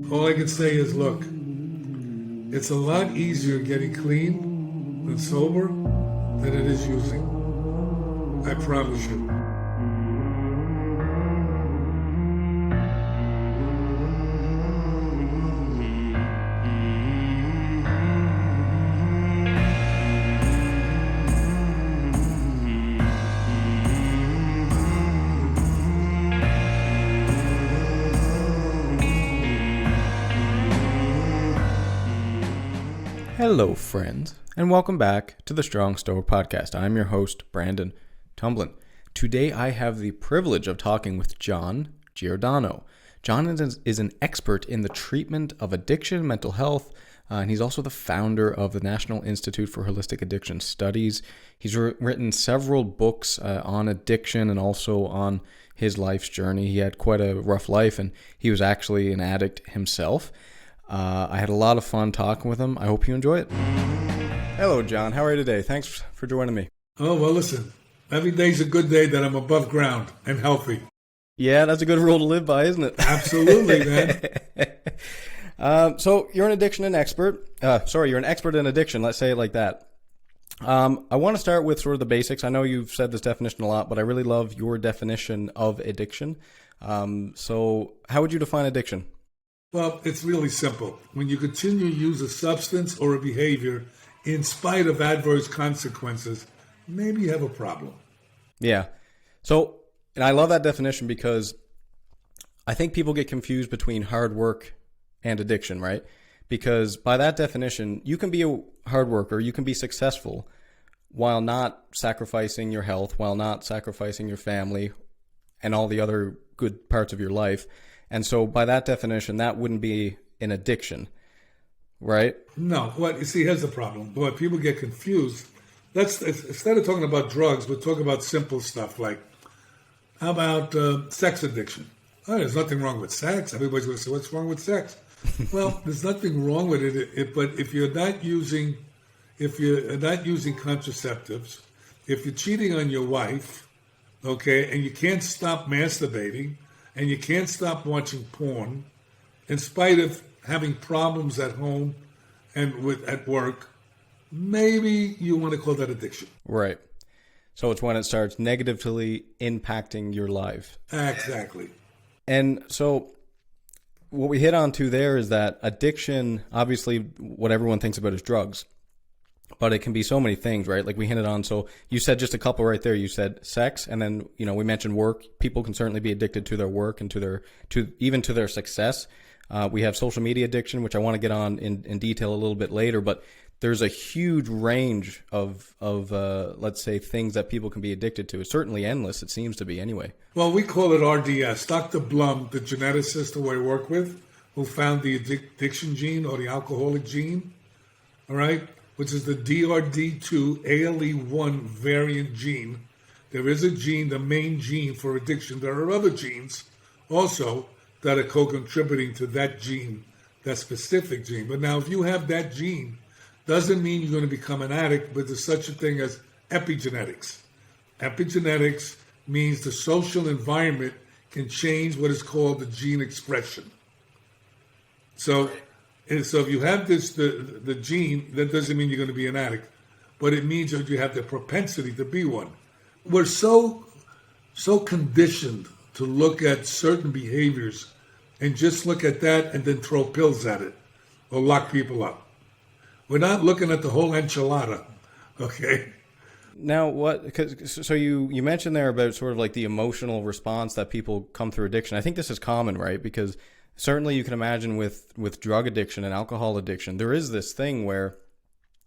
All I can say is, look, it's a lot easier getting clean and sober than it is using. I promise you. Hello, friends, and welcome back to the Strong Stoic Podcast. I'm your host, Brandon Tumblin. Today, I have the privilege of talking with John Giordano. John is an expert in the treatment of addiction and mental health, and he's also the founder of the National Institute for Holistic Addiction Studies. He's written several books on addiction and also on his life's journey. He had quite a rough life, and he was actually an addict himself. I had a lot of fun talking with him. I hope you enjoy it. Hello, John. How are you today? Thanks for joining me. Oh, well, listen, every day's a good day that I'm above ground and healthy. Yeah, that's a good rule to live by, isn't it? Absolutely, man. So you're an addiction expert. You're an expert in addiction. Let's say it like that. I want to start with sort of the basics. I know you've said this definition a lot, but I really love your definition of addiction. So how would you define addiction? Well, it's really simple. When you continue to use a substance or a behavior in spite of adverse consequences, maybe you have a problem. Yeah. So, and I love that definition because I think people get confused between hard work and addiction, right? Because by that definition, you can be a hard worker, you can be successful while not sacrificing your health, while not sacrificing your family and all the other good parts of your life. And so by that definition, that wouldn't be an addiction, right? No. What you see, here's the problem. Boy, people get confused. Instead of talking about drugs, we'll talk about simple stuff like, how about sex addiction? Oh, there's nothing wrong with sex. Everybody's going to say, what's wrong with sex? Well, there's nothing wrong with it. But if you're not using contraceptives, if you're cheating on your wife, okay, and you can't stop masturbating, and you can't stop watching porn, in spite of having problems at home and at work, maybe you want to call that addiction. Right. So it's when it starts negatively impacting your life. Exactly. And so what we hit on to there is that addiction, obviously what everyone thinks about is drugs. But it can be so many things, right? Like we hinted on. So you said just a couple right there. You said sex, and then we mentioned work. People can certainly be addicted to their work and to their success. We have social media addiction, which I want to get on in detail a little bit later. But there's a huge range of let's say things that people can be addicted to. It's certainly endless. It seems to be anyway. Well, we call it RDS. Dr. Blum, the geneticist who I work with, who found the addiction gene or the alcoholic gene, all right, which is the DRD2 ALE1 variant gene. There is a gene, the main gene for addiction. There are other genes also that are co-contributing to that gene, that specific gene. But now if you have that gene, doesn't mean you're going to become an addict, but there's such a thing as epigenetics. Epigenetics means the social environment can change what is called the gene expression. So if you have the gene, that doesn't mean you're going to be an addict, but it means that you have the propensity to be one. We're so conditioned to look at certain behaviors and just look at that and then throw pills at it or lock people up. We're not looking at the whole enchilada, okay? Now, so you mentioned there about sort of like the emotional response that people come through addiction. I think this is common, right? Because certainly you can imagine with drug addiction and alcohol addiction, there is this thing where,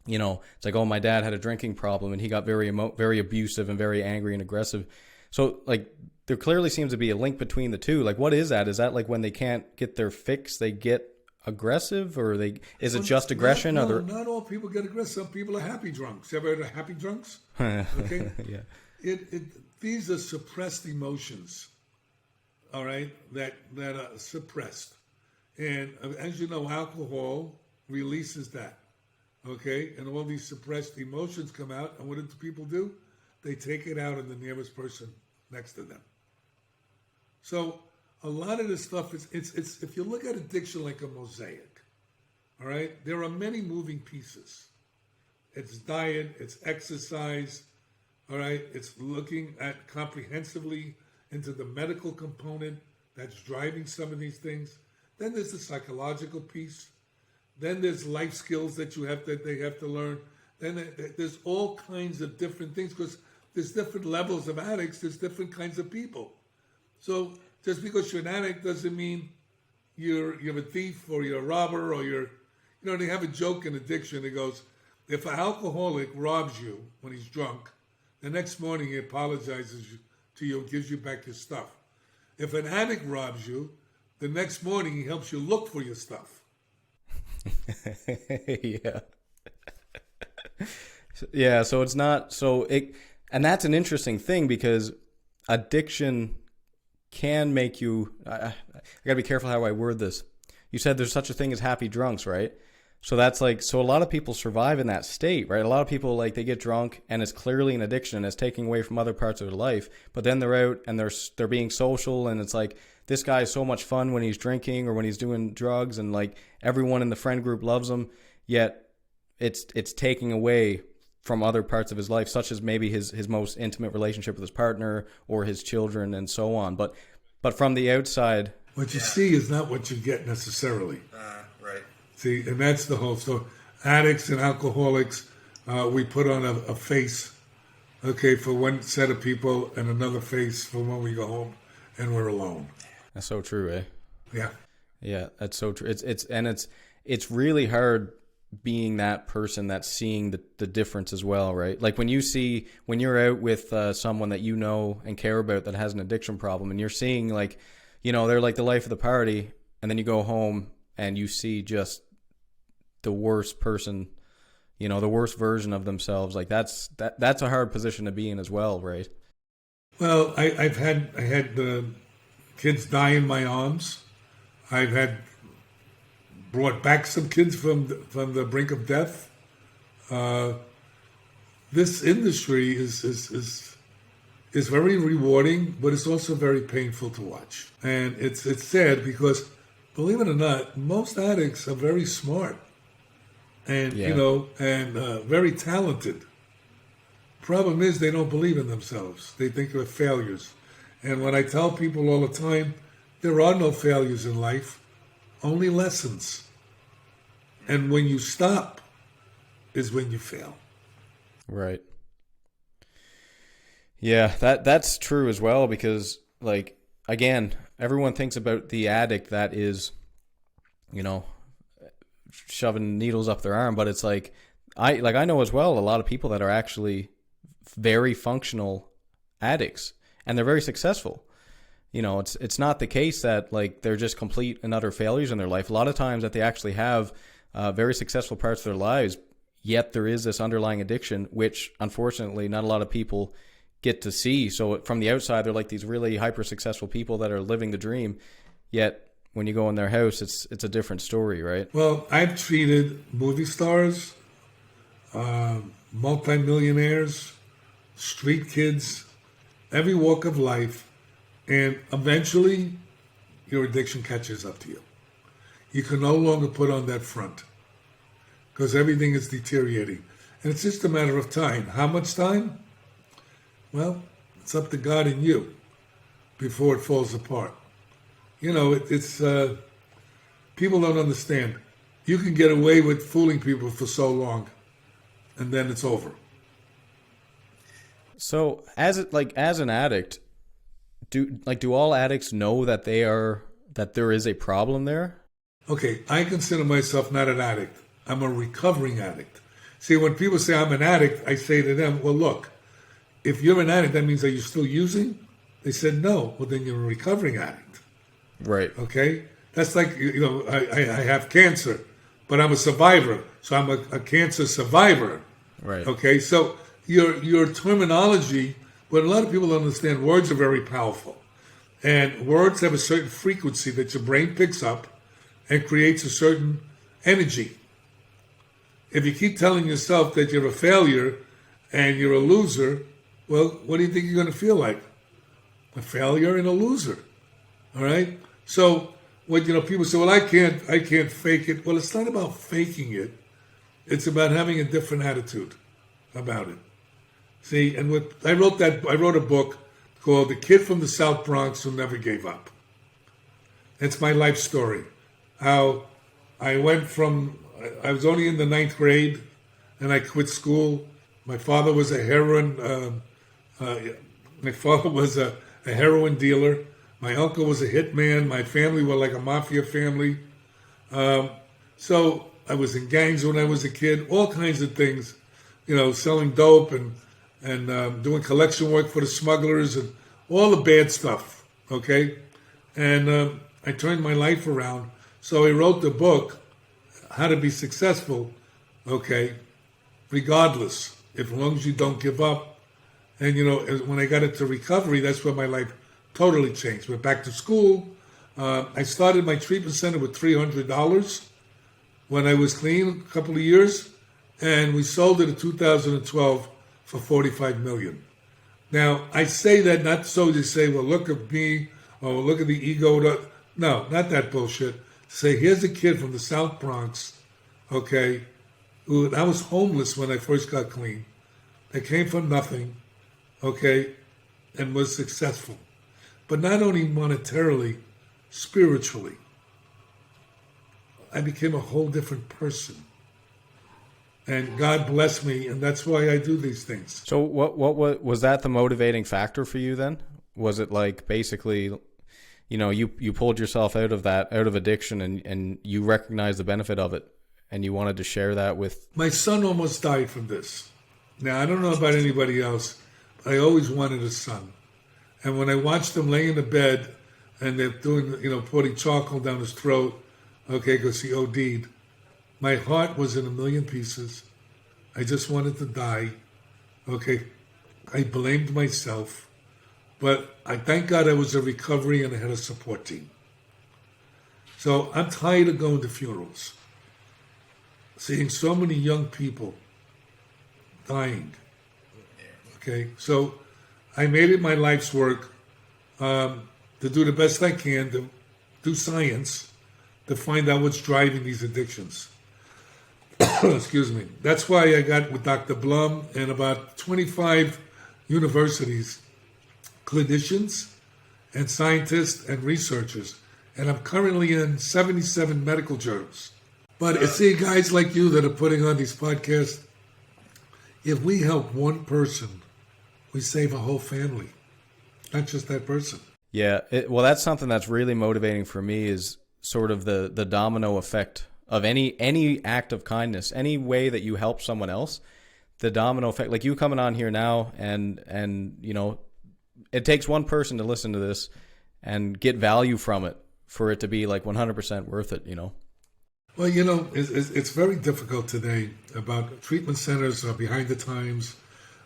it's like, oh, my dad had a drinking problem and he got very abusive and very angry and aggressive. So like there clearly seems to be a link between the two. Like what is that? Is that like when they can't get their fix, they get aggressive, or is it just aggression? No, not all people get aggressive. Some people are happy drunks. You ever heard of happy drunks? Okay. Yeah. These are suppressed emotions. All right, that are suppressed, and as you know, alcohol releases that. Okay, and all these suppressed emotions come out, and what do people do? They take it out on the nearest person next to them. So a lot of this stuff is it's if you look at addiction like a mosaic, all right, there are many moving pieces. It's diet, it's exercise, all right, it's looking at comprehensively into the medical component that's driving some of these things. Then there's the psychological piece. Then there's life skills that they have to learn. Then there's all kinds of different things because there's different levels of addicts. There's different kinds of people. So just because you're an addict doesn't mean you're a thief or you're a robber or they have a joke in addiction that goes, if an alcoholic robs you when he's drunk, the next morning he apologizes to you and gives you back your stuff. If an addict robs you, the next morning he helps you look for your stuff. Yeah. Yeah, so it's not and that's an interesting thing because addiction can make you I got to be careful how I word this. You said there's such a thing as happy drunks, right? So that's so a lot of people survive in that state, right? A lot of people they get drunk and it's clearly an addiction and it's taking away from other parts of their life, but then they're out and they're being social and it's like this guy's so much fun when he's drinking or when he's doing drugs and everyone in the friend group loves him, yet it's taking away from other parts of his life, such as maybe his most intimate relationship with his partner or his children and so on. But from the outside, what you see is not what you get necessarily. Right. See, and that's the whole. So addicts and alcoholics, we put on a face, okay, for one set of people and another face for when we go home and we're alone. That's so true, eh? Yeah. Yeah, that's so true. It's really hard being that person that's seeing the difference as well, right? Like when you're out with someone that you know and care about that has an addiction problem and you're seeing they're like the life of the party and then you go home and you see just the worst person, the worst version of themselves. That's a hard position to be in as well, right? Well, I had kids die in my arms. I've had brought back some kids from the brink of death. This industry is very rewarding, but it's also very painful to watch. And it's sad because, believe it or not, most addicts are very smart and very talented. Problem is they don't believe in themselves. They think they're failures. And when I tell people all the time, there are no failures in life, only lessons. And when you stop is when you fail. Right. Yeah, that's true as well because again, everyone thinks about the addict that is, shoving needles up their arm, but it's I know as well a lot of people that are actually very functional addicts and they're very successful. It's not the case that they're just complete and utter failures in their life. A lot of times that they actually have very successful parts of their lives, yet there is this underlying addiction, which unfortunately not a lot of people get to see. So from the outside, they're these really hyper successful people that are living the dream, yet when you go in their house, it's a different story, right? Well, I've treated movie stars, multimillionaires, street kids, every walk of life, and eventually your addiction catches up to you. You can no longer put on that front because everything is deteriorating. And it's just a matter of time. How much time? Well, it's up to God and you before it falls apart. It's people don't understand. You can get away with fooling people for so long, and then it's over. So, as an addict, do all addicts know that there is a problem there? Okay, I consider myself not an addict. I'm a recovering addict. See, when people say I'm an addict, I say to them, well, look, if you're an addict, that means are you still using? They said no. Well, then you're a recovering addict. Right. Okay? That's I have cancer, but I'm a survivor. So I'm a cancer survivor. Right. Okay? So your terminology, but a lot of people don't understand, words are very powerful. And words have a certain frequency that your brain picks up and creates a certain energy. If you keep telling yourself that you're a failure and you're a loser, well, what do you think you're going to feel like? A failure and a loser. All right. So what people say, well, I can't fake it. Well, it's not about faking it. It's about having a different attitude about it. See, and I wrote a book called "The Kid from the South Bronx Who Never Gave Up." It's my life story. How I went from I was only in the ninth grade, and I quit school. My father was a heroin. My father was a heroin dealer. My uncle was a hitman. My family were like a mafia family. So I was in gangs when I was a kid. All kinds of things, selling dope and doing collection work for the smugglers and all the bad stuff. Okay, and I turned my life around. So I wrote the book, How to Be Successful. Okay, regardless, as long as you don't give up. And when I got into recovery, that's where my life totally changed. Went back to school. I started my treatment center with $300 when I was clean, a couple of years, and we sold it in 2012 for $45 million. Now I say that not so to say, well, look at me, or look at the ego. No, not that bullshit. Say, here's a kid from the South Bronx, okay, who I was homeless when I first got clean. I came from nothing, okay, and was successful. But not only monetarily, spiritually. I became a whole different person. And God bless me, and that's why I do these things. So what was that the motivating factor for you then? Was it like basically, you pulled yourself out of addiction and you recognized the benefit of it and you wanted to share that with... My son almost died from this. Now, I don't know about anybody else, but I always wanted a son. And when I watched him lay in the bed and they're doing, putting charcoal down his throat, okay, because he OD'd, my heart was in a million pieces. I just wanted to die. Okay, I blamed myself. But I thank God I was in recovery and I had a support team. So I'm tired of going to funerals, seeing so many young people dying. Okay, so I made it my life's work to do the best I can, to do science, to find out what's driving these addictions. Excuse me. That's why I got with Dr. Blum and about 25 universities, clinicians and scientists and researchers. And I'm currently in 77 medical journals. But it's see, guys like you that are putting on these podcasts, if we help one person, we save a whole family, not just that person. Yeah, well, that's something that's really motivating for me is sort of the domino effect of any act of kindness, any way that you help someone else, the domino effect. Like you coming on here now and it takes one person to listen to this and get value from it for it to be like 100% worth it, Well, it's very difficult today about treatment centers are behind the times.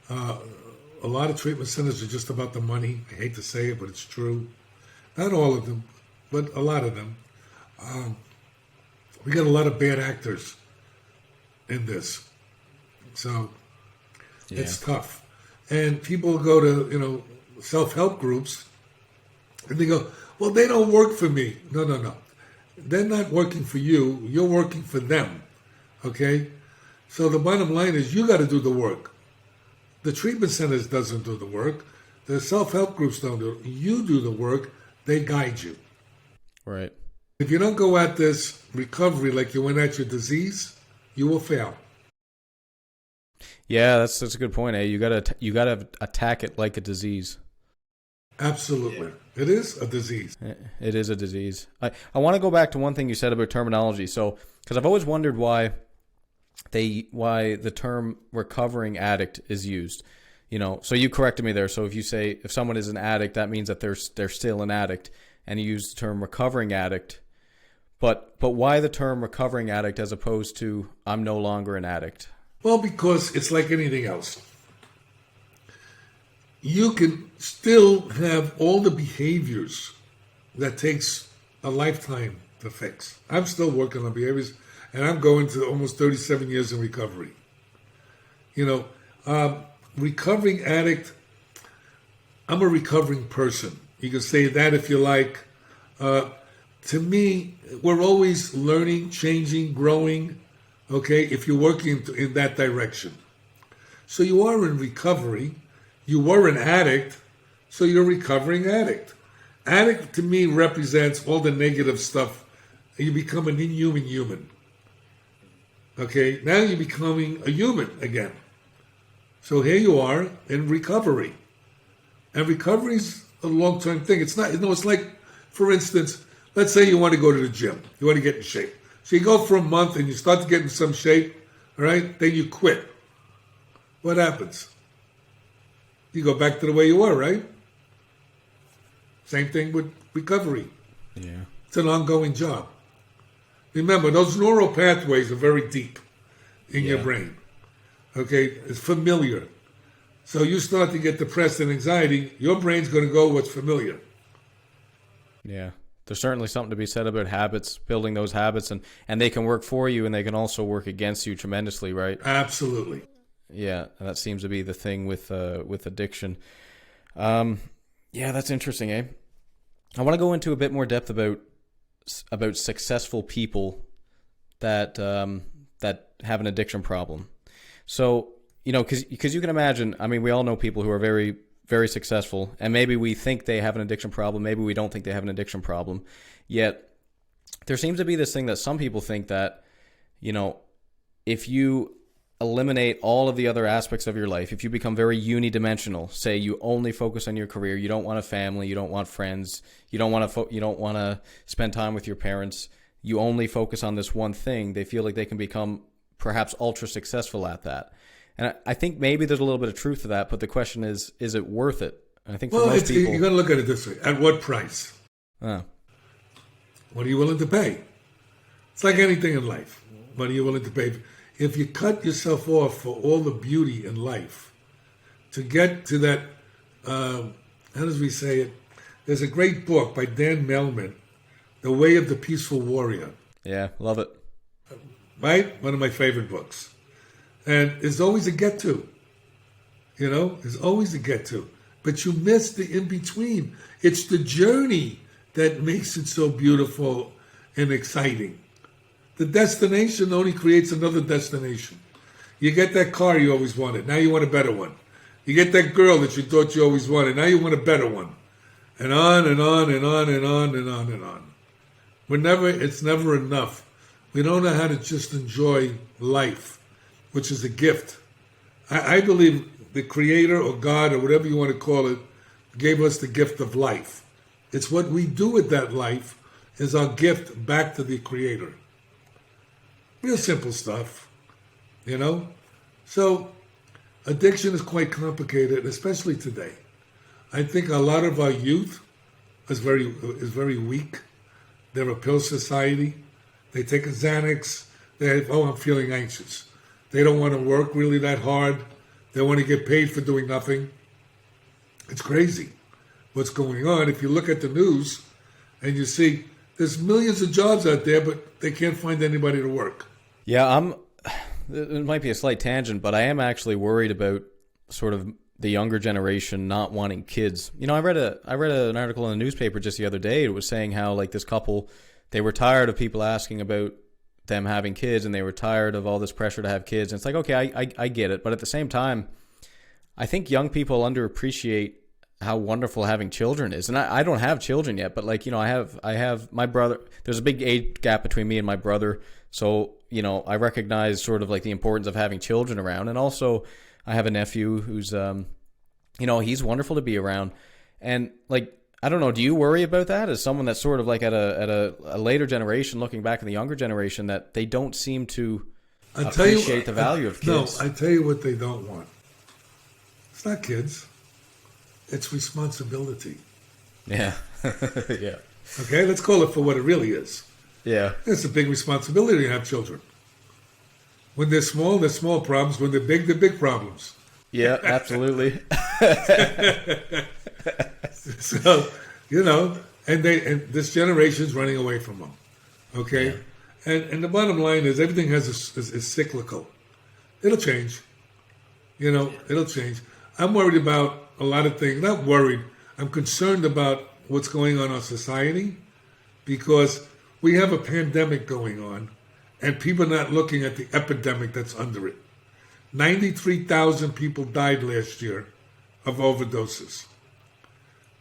A lot of treatment centers are just about the money. I hate to say it, but it's true. Not all of them, but a lot of them. We got a lot of bad actors in this. So It's tough. And people go to, self-help groups and they go, well, they don't work for me. No. They're not working for you. You're working for them. Okay? So the bottom line is you got to do the work. The treatment centers doesn't do the work. The self-help groups don't do it. You do the work. They guide you. Right. If you don't go at this recovery like you went at your disease, you will fail. Yeah, that's a good point. You gotta attack it like a disease. Absolutely. It is a disease. It is a disease. I want to go back to one thing you said about terminology. So, because I've always wondered why the term recovering addict is used. So you corrected me there. So if someone is an addict, that means that they're still an addict, and you use the term recovering addict. But why the term recovering addict as opposed to I'm no longer an addict? Well, because it's like anything else. You can still have all the behaviors that takes a lifetime to fix. I'm still working on behaviors, and I'm going to almost 37 years in recovery. Recovering addict, I'm a recovering person. You can say that if you like. To me, we're always learning, changing, growing, okay, if you're working in that direction. So you are in recovery. You were an addict, so you're a recovering addict. Addict to me represents all the negative stuff. You become an inhuman human. Okay, now you're becoming a human again. So here you are in recovery. And recovery's a long-term thing. It's not, it's like, for instance, let's say you want to go to the gym. You want to get in shape. So you go for a month and you start to get in some shape, all right? Then you quit. What happens? You go back to the way you were, right? Same thing with recovery. Yeah. It's an ongoing job. Remember, those neural pathways are very deep in your brain. Okay? It's familiar. So you start to get depressed and anxiety, your brain's going to go what's familiar. Yeah. There's certainly something to be said about habits, building those habits, and they can work for you and they can also work against you tremendously, right? Absolutely. Yeah, and that seems to be the thing with addiction. Yeah, that's interesting, eh? I want to go into a bit more depth about successful people that that have an addiction problem. So, because you can imagine, I mean, we all know people who are very, very successful, and maybe we think they have an addiction problem, maybe we don't think they have an addiction problem, yet there seems to be this thing that some people think that, if you eliminate all of the other aspects of your life, if you become very unidimensional, say you only focus on your career, you don't want a family, you don't want friends, you don't want to spend time with your parents, you only focus on this one thing, they feel like they can become perhaps ultra successful at that. And I think maybe there's a little bit of truth to that, but the question is it worth it? And I think for most people, you got to look at it this way: at what price? What are you willing to pay? It's like anything in life. What are you willing to pay? If you cut yourself off for all the beauty in life, to get to that, how does we say it? There's a great book by Dan Mellman, The Way of the Peaceful Warrior. Yeah, love it. Right? One of my favorite books. And there's always a get-to. There's always a get-to. But you miss the in-between. It's the journey that makes it so beautiful and exciting. The destination only creates another destination. You get that car you always wanted. Now you want a better one. You get that girl that you thought you always wanted. Now you want a better one. And on and on and on and on and on and on. It's never enough. We don't know how to just enjoy life, which is a gift. I believe the Creator or God or whatever you want to call it gave us the gift of life. It's what we do with that life is our gift back to the Creator. Real simple stuff, So addiction is quite complicated, especially today. I think a lot of our youth is very weak. They're a pill society. They take a Xanax. I'm feeling anxious. They don't want to work really that hard. They want to get paid for doing nothing. It's crazy what's going on. If you look at the news and you see there's millions of jobs out there, but they can't find anybody to work. Yeah, it might be a slight tangent, but I am actually worried about sort of the younger generation not wanting kids. I read an article in the newspaper just the other day. It was saying how like this couple, they were tired of people asking about them having kids, and they were tired of all this pressure to have kids. And it's like, okay, I get it. But at the same time, I think young people underappreciate how wonderful having children is. And I don't have children yet, but like, I have my brother. There's a big age gap between me and my brother. So, I recognize sort of like the importance of having children around. And also I have a nephew who's, he's wonderful to be around. And like, I don't know, do you worry about that as someone that's sort of like at a later generation, looking back in the younger generation, that they don't seem to appreciate the value of kids? No, I tell you what they don't want. It's not kids. It's responsibility. Yeah. Yeah. Okay, let's call it for what it really is. Yeah. It's a big responsibility to have children. When they're small problems. When they're big problems. Yeah, absolutely. So, and this generation's running away from them. Okay? Yeah. And the bottom line is everything is cyclical. It'll change. It'll change. I'm worried about a lot of things. Not worried. I'm concerned about what's going on in our society. because we have a pandemic going on and people are not looking at the epidemic that's under it. 93,000 people died last year of overdoses.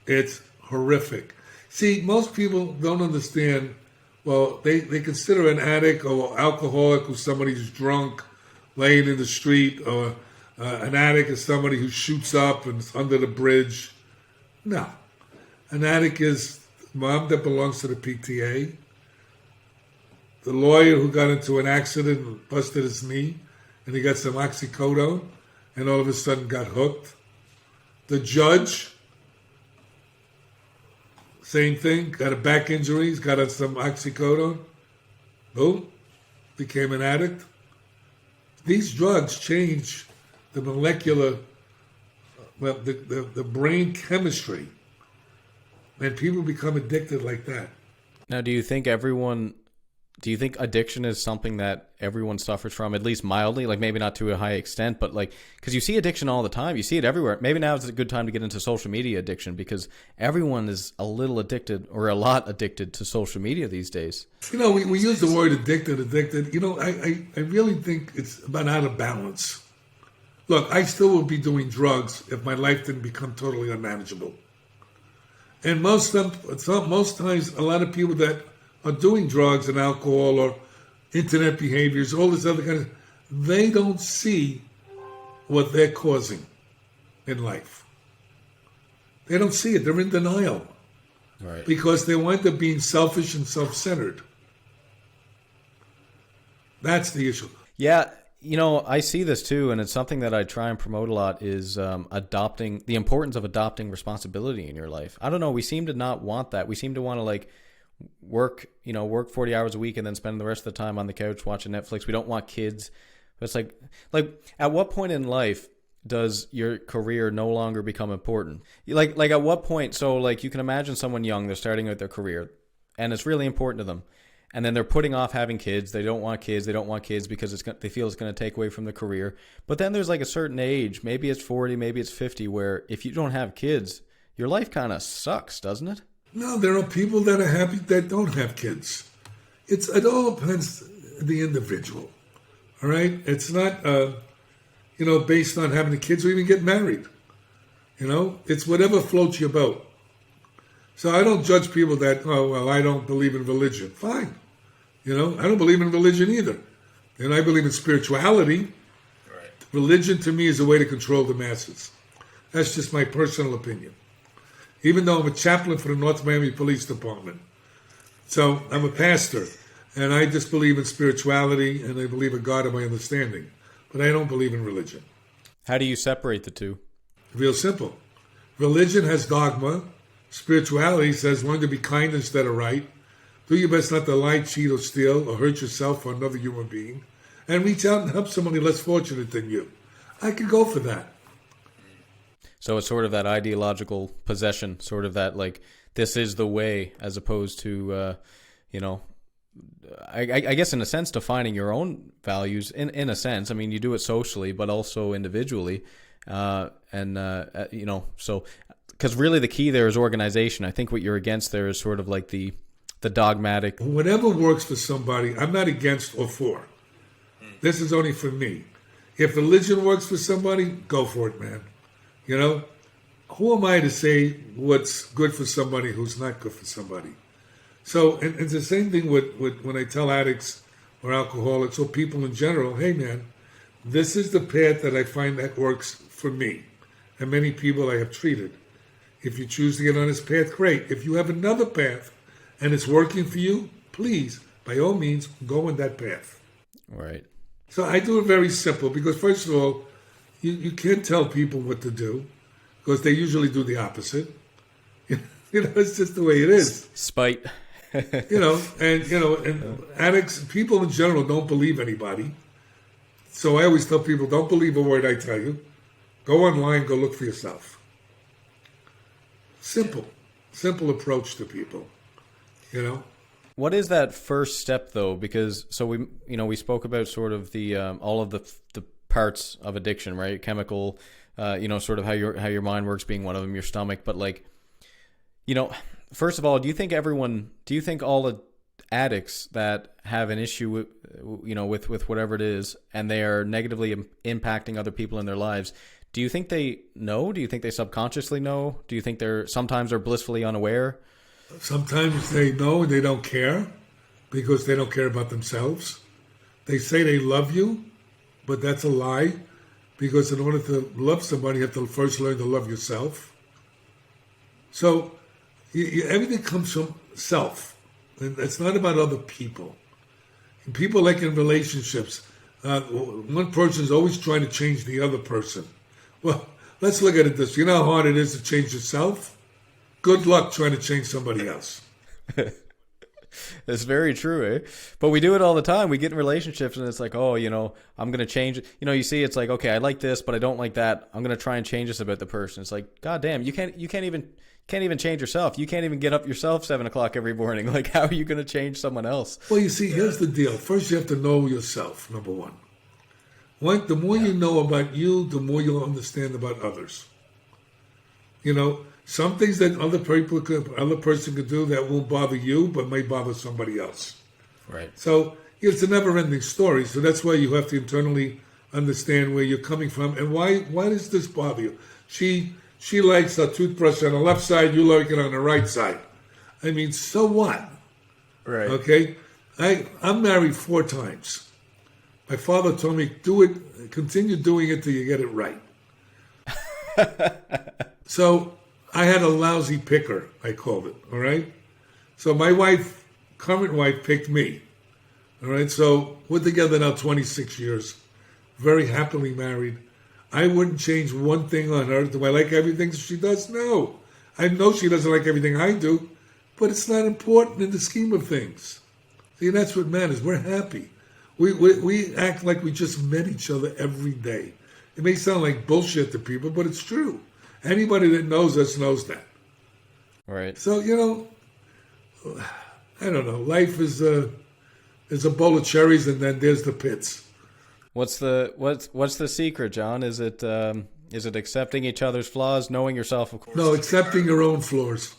It's horrific. See, most people don't understand. Well, they consider an addict or alcoholic who's somebody who's drunk, laying in the street, or an addict is somebody who shoots up and is under the bridge. No. An addict is mom that belongs to the PTA, the lawyer who got into an accident and busted his knee, and he got some oxycodone, and all of a sudden got hooked. The judge, same thing, got a back injury, he's got some oxycodone, boom, became an addict. These drugs change the molecular, well, the brain chemistry, and people become addicted like that. Now, do you think addiction is something that everyone suffers from, at least mildly, like maybe not to a high extent, but like, because you see addiction all the time, you see it everywhere. Maybe now is a good time to get into social media addiction because everyone is a little addicted or a lot addicted to social media these days. You know, we use the word addicted. You know, I really think it's about out of balance. Look, I still would be doing drugs if my life didn't become totally unmanageable. And most times, a lot of people that are doing drugs and alcohol or internet behaviors, all this other kind of, they don't see what they're causing in life. They don't see it. They're in denial. Right. Because they wind up being selfish and self-centered. That's the issue. Yeah, you know, I see this too, and it's something that I try and promote a lot is adopting, the importance of adopting responsibility in your life. I don't know, we seem to not want that. We seem to want to like work 40 hours a week and then spend the rest of the time on the couch watching Netflix. We don't want kids. But it's like at what point in life does your career no longer become important? Like at what point? So like you can imagine someone young, they're starting out their career and it's really important to them. And then they're putting off having kids. They don't want kids. They don't want kids because they feel it's going to take away from the career. But then there's like a certain age, maybe it's 40, maybe it's 50, where if you don't have kids, your life kind of sucks, doesn't it? No, there are people that are happy that don't have kids. It all depends on the individual. All right? It's not, based on having the kids or even get married. You know? It's whatever floats your boat. So I don't judge people that, I don't believe in religion. Fine. You know, I don't believe in religion either. And I believe in spirituality. Right. Religion to me is a way to control the masses. That's just my personal opinion. Even though I'm a chaplain for the North Miami Police Department. So I'm a pastor, and I just believe in spirituality, and I believe in God in my understanding. But I don't believe in religion. How do you separate the two? Real simple. Religion has dogma. Spirituality says learn to be kind instead of right. Do your best not to lie, cheat, or steal, or hurt yourself or another human being. And reach out and help somebody less fortunate than you. I could go for that. So it's sort of that ideological possession, sort of that like, this is the way, as opposed to, I guess in a sense, defining your own values, in a sense. I mean, you do it socially, but also individually. So, because really the key there is organization. I think what you're against there is sort of like the dogmatic. Whatever works for somebody, I'm not against or for. This is only for me. If religion works for somebody, go for it, man. You know, who am I to say what's good for somebody who's not good for somebody? So, and it's the same thing with when I tell addicts or alcoholics or people in general, hey, man, this is the path that I find that works for me and many people I have treated. If you choose to get on this path, great. If you have another path and it's working for you, please, by all means, go on that path. Right. So I do it very simple because, first of all, you can't tell people what to do because they usually do the opposite. It's just the way it is. Spite. And addicts, people in general don't believe anybody. So I always tell people, don't believe a word I tell you. Go online, go look for yourself. Simple approach to people, you know. What is that first step though? Because so we spoke about sort of the all of the parts of addiction, right? Chemical, sort of how your mind works being one of them, your stomach, but like, first of all, do you think all the addicts that have an issue with, with whatever it is, and they are negatively impacting other people in their lives, do you think they know? Do you think they subconsciously know? Do you think sometimes they're blissfully unaware? Sometimes they know and they don't care because they don't care about themselves. They say they love you, but that's a lie, because in order to love somebody, you have to first learn to love yourself. So everything comes from self. And it's not about other people. And people, like in relationships, one person is always trying to change the other person. Well, let's look at it this. You know how hard it is to change yourself? Good luck trying to change somebody else. It's very true, eh? But we do it all the time. We get in relationships and it's like, oh, I'm going to change it. You see, it's like, okay, I like this, but I don't like that. I'm going to try and change this about the person. It's like, God damn, you can't even change yourself. You can't even get up yourself 7 o'clock every morning. Like, how are you going to change someone else? Well, you see, here's the deal. First, you have to know yourself, number one. The more you know about you, the more you'll understand about others. Some things that other person could do that won't bother you, but may bother somebody else. Right. So it's a never-ending story. So that's why you have to internally understand where you're coming from and why does this bother you? She likes a toothbrush on the left side, you like it on the right side. I mean, so what? Right. Okay? I'm married 4 times. My father told me, continue doing it till you get it right. So I had a lousy picker, I called it, all right? So my current wife, picked me, all right? So we're together now 26 years, very happily married. I wouldn't change one thing on her. Do I like everything she does? No. I know she doesn't like everything I do, but it's not important in the scheme of things. See, that's what matters. We're happy. We act like we just met each other every day. It may sound like bullshit to people, but it's true. Anybody that knows us knows that. Right. So, I don't know. Life is a bowl of cherries, and then there's the pits. What's the secret, John? Is it accepting each other's flaws, knowing yourself, of course? No, accepting your own flaws.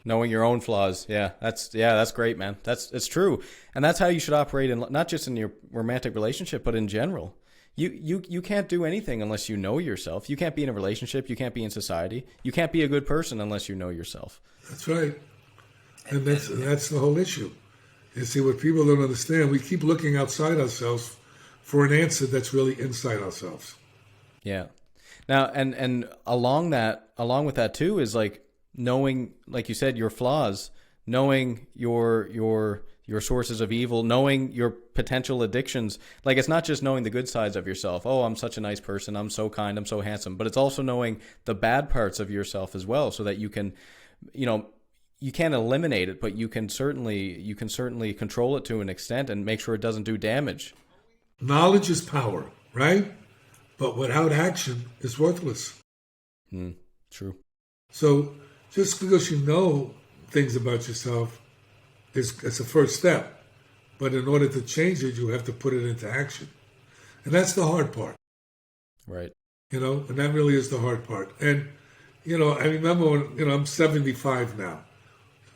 Knowing your own flaws. Yeah, that's great, man. It's true. And that's how you should operate in, not just in your romantic relationship, but in general. You can't do anything unless you know yourself. You can't be in a relationship, you can't be in society. You can't be a good person unless you know yourself. That's right. And that's the whole issue. You see, what people don't understand, we keep looking outside ourselves for an answer that's really inside ourselves. Yeah. Now, and along with that too is like knowing, like you said, your flaws, knowing your sources of evil, knowing your potential addictions. Like, it's not just knowing the good sides of yourself. Oh, I'm such a nice person. I'm so kind. I'm so handsome. But it's also knowing the bad parts of yourself as well, so that you can, you can't eliminate it, but you can certainly control it to an extent and make sure it doesn't do damage. Knowledge is power, right? But without action, it's worthless. True. So just because you know things about yourself, it's a first step. But in order to change it, you have to put it into action. And that's the hard part. Right. And that really is the hard part. And, I remember when, I'm 75 now.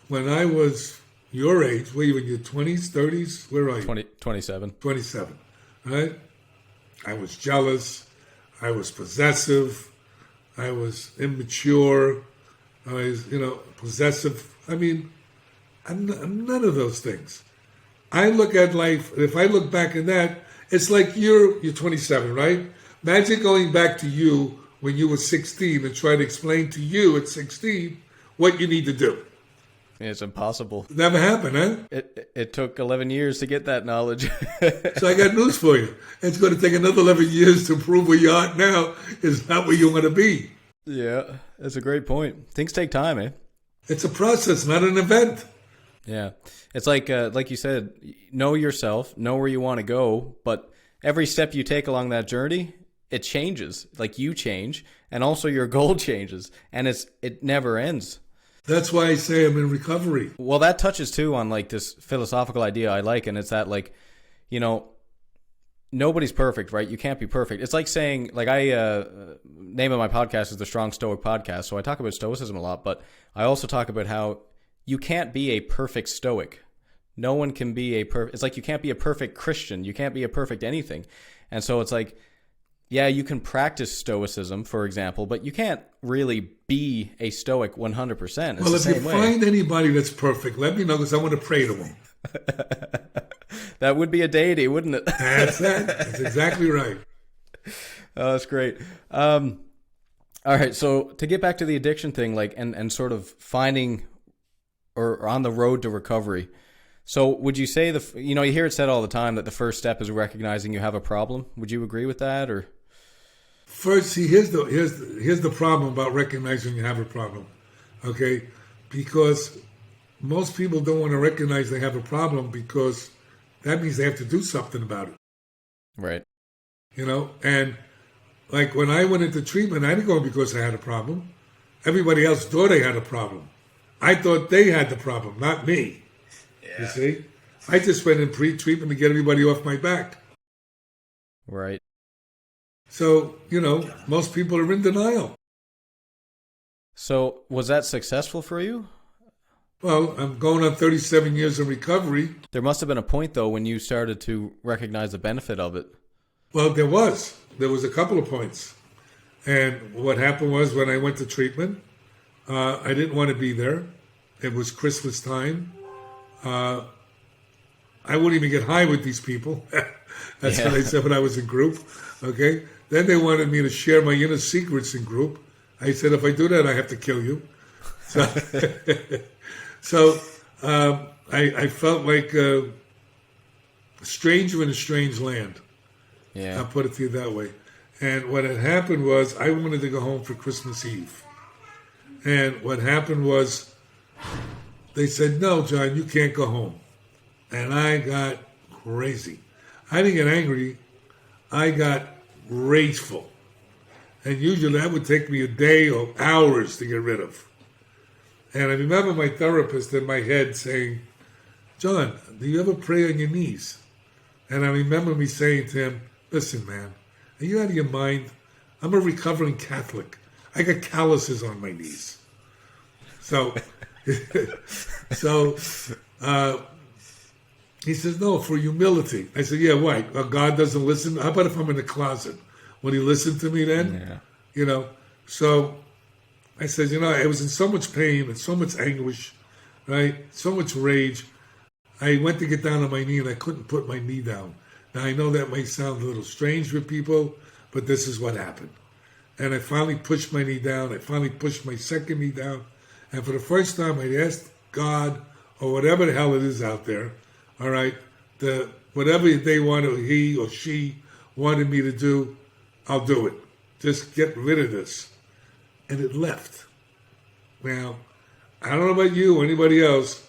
When I was your age, were you in your 20s, 30s? Where are you? 27. 27, right? I was jealous. I was possessive. I was immature. I was, possessive. I mean, I'm none of those things. I look at life, if I look back in that, it's like you're 27, right? Imagine going back to you when you were 16 and try to explain to you at 16 what you need to do. It's impossible. Never happened, huh? It took 11 years to get that knowledge. So I got news for you. It's going to take another 11 years to prove where you are now is not where you want to be. Yeah, that's a great point. Things take time, eh? It's a process, not an event. Yeah. It's like you said, know yourself, know where you want to go, but every step you take along that journey, it changes. Like, you change, and also your goal changes, and it never ends. That's why I say I'm in recovery. Well, that touches too on like this philosophical idea I like, and it's that, like, nobody's perfect, right? You can't be perfect. It's like saying, like, name of my podcast is the Strong Stoic Podcast, so I talk about stoicism a lot, but I also talk about how you can't be a perfect Stoic. No one can be a perfect. It's like you can't be a perfect Christian. You can't be a perfect anything. And so it's like, yeah, you can practice Stoicism, for example, but you can't really be a Stoic 100%. Well, if you find anybody that's perfect, let me know because I want to pray to them. That would be a deity, wouldn't it? That's that. That's exactly right. Oh, that's great. All right, so to get back to the addiction thing, like, and sort of finding or on the road to recovery. So would you say you hear it said all the time that the first step is recognizing you have a problem? Would you agree with that, or? First, see, here's the problem about recognizing you have a problem, okay? Because most people don't want to recognize they have a problem because that means they have to do something about it. Right. And like when I went into treatment, I didn't go because I had a problem. Everybody else thought I had a problem. I thought they had the problem, not me. Yeah. You see? I just went in pre-treatment to get everybody off my back. Right. So, most people are in denial. So was that successful for you? Well, I'm going on 37 years of recovery. There must have been a point, though, when you started to recognize the benefit of it. Well, there was. There was a couple of points. And what happened was when I went to treatment, I didn't want to be there. It was Christmas time. I wouldn't even get high with these people. That's what I said when I was in group. Okay? Then they wanted me to share my inner secrets in group. I said, if I do that, I have to kill you. So, I felt like a stranger in a strange land. Yeah. I'll put it to you that way. And what had happened was I wanted to go home for Christmas Eve. And what happened was they said, no, John, you can't go home. And I got crazy. I didn't get angry. I got rageful. And usually that would take me a day or hours to get rid of. And I remember my therapist in my head saying, John, do you ever pray on your knees? And I remember me saying to him, listen, man, are you out of your mind? I'm a recovering Catholic. I got calluses on my knees. So, he says, no, for humility. I said, yeah, why? Well, God doesn't listen. How about if I'm in the closet? Would he listen to me then? Yeah. So I said, I was in so much pain and so much anguish, right? So much rage. I went to get down on my knee and I couldn't put my knee down. Now, I know that may sound a little strange for people, but this is what happened. And I finally pushed my knee down. I finally pushed my second knee down. And for the first time, I asked God, or whatever the hell it is out there, all right, whatever they wanted, he or she wanted me to do, I'll do it. Just get rid of this. And it left. Now, I don't know about you or anybody else.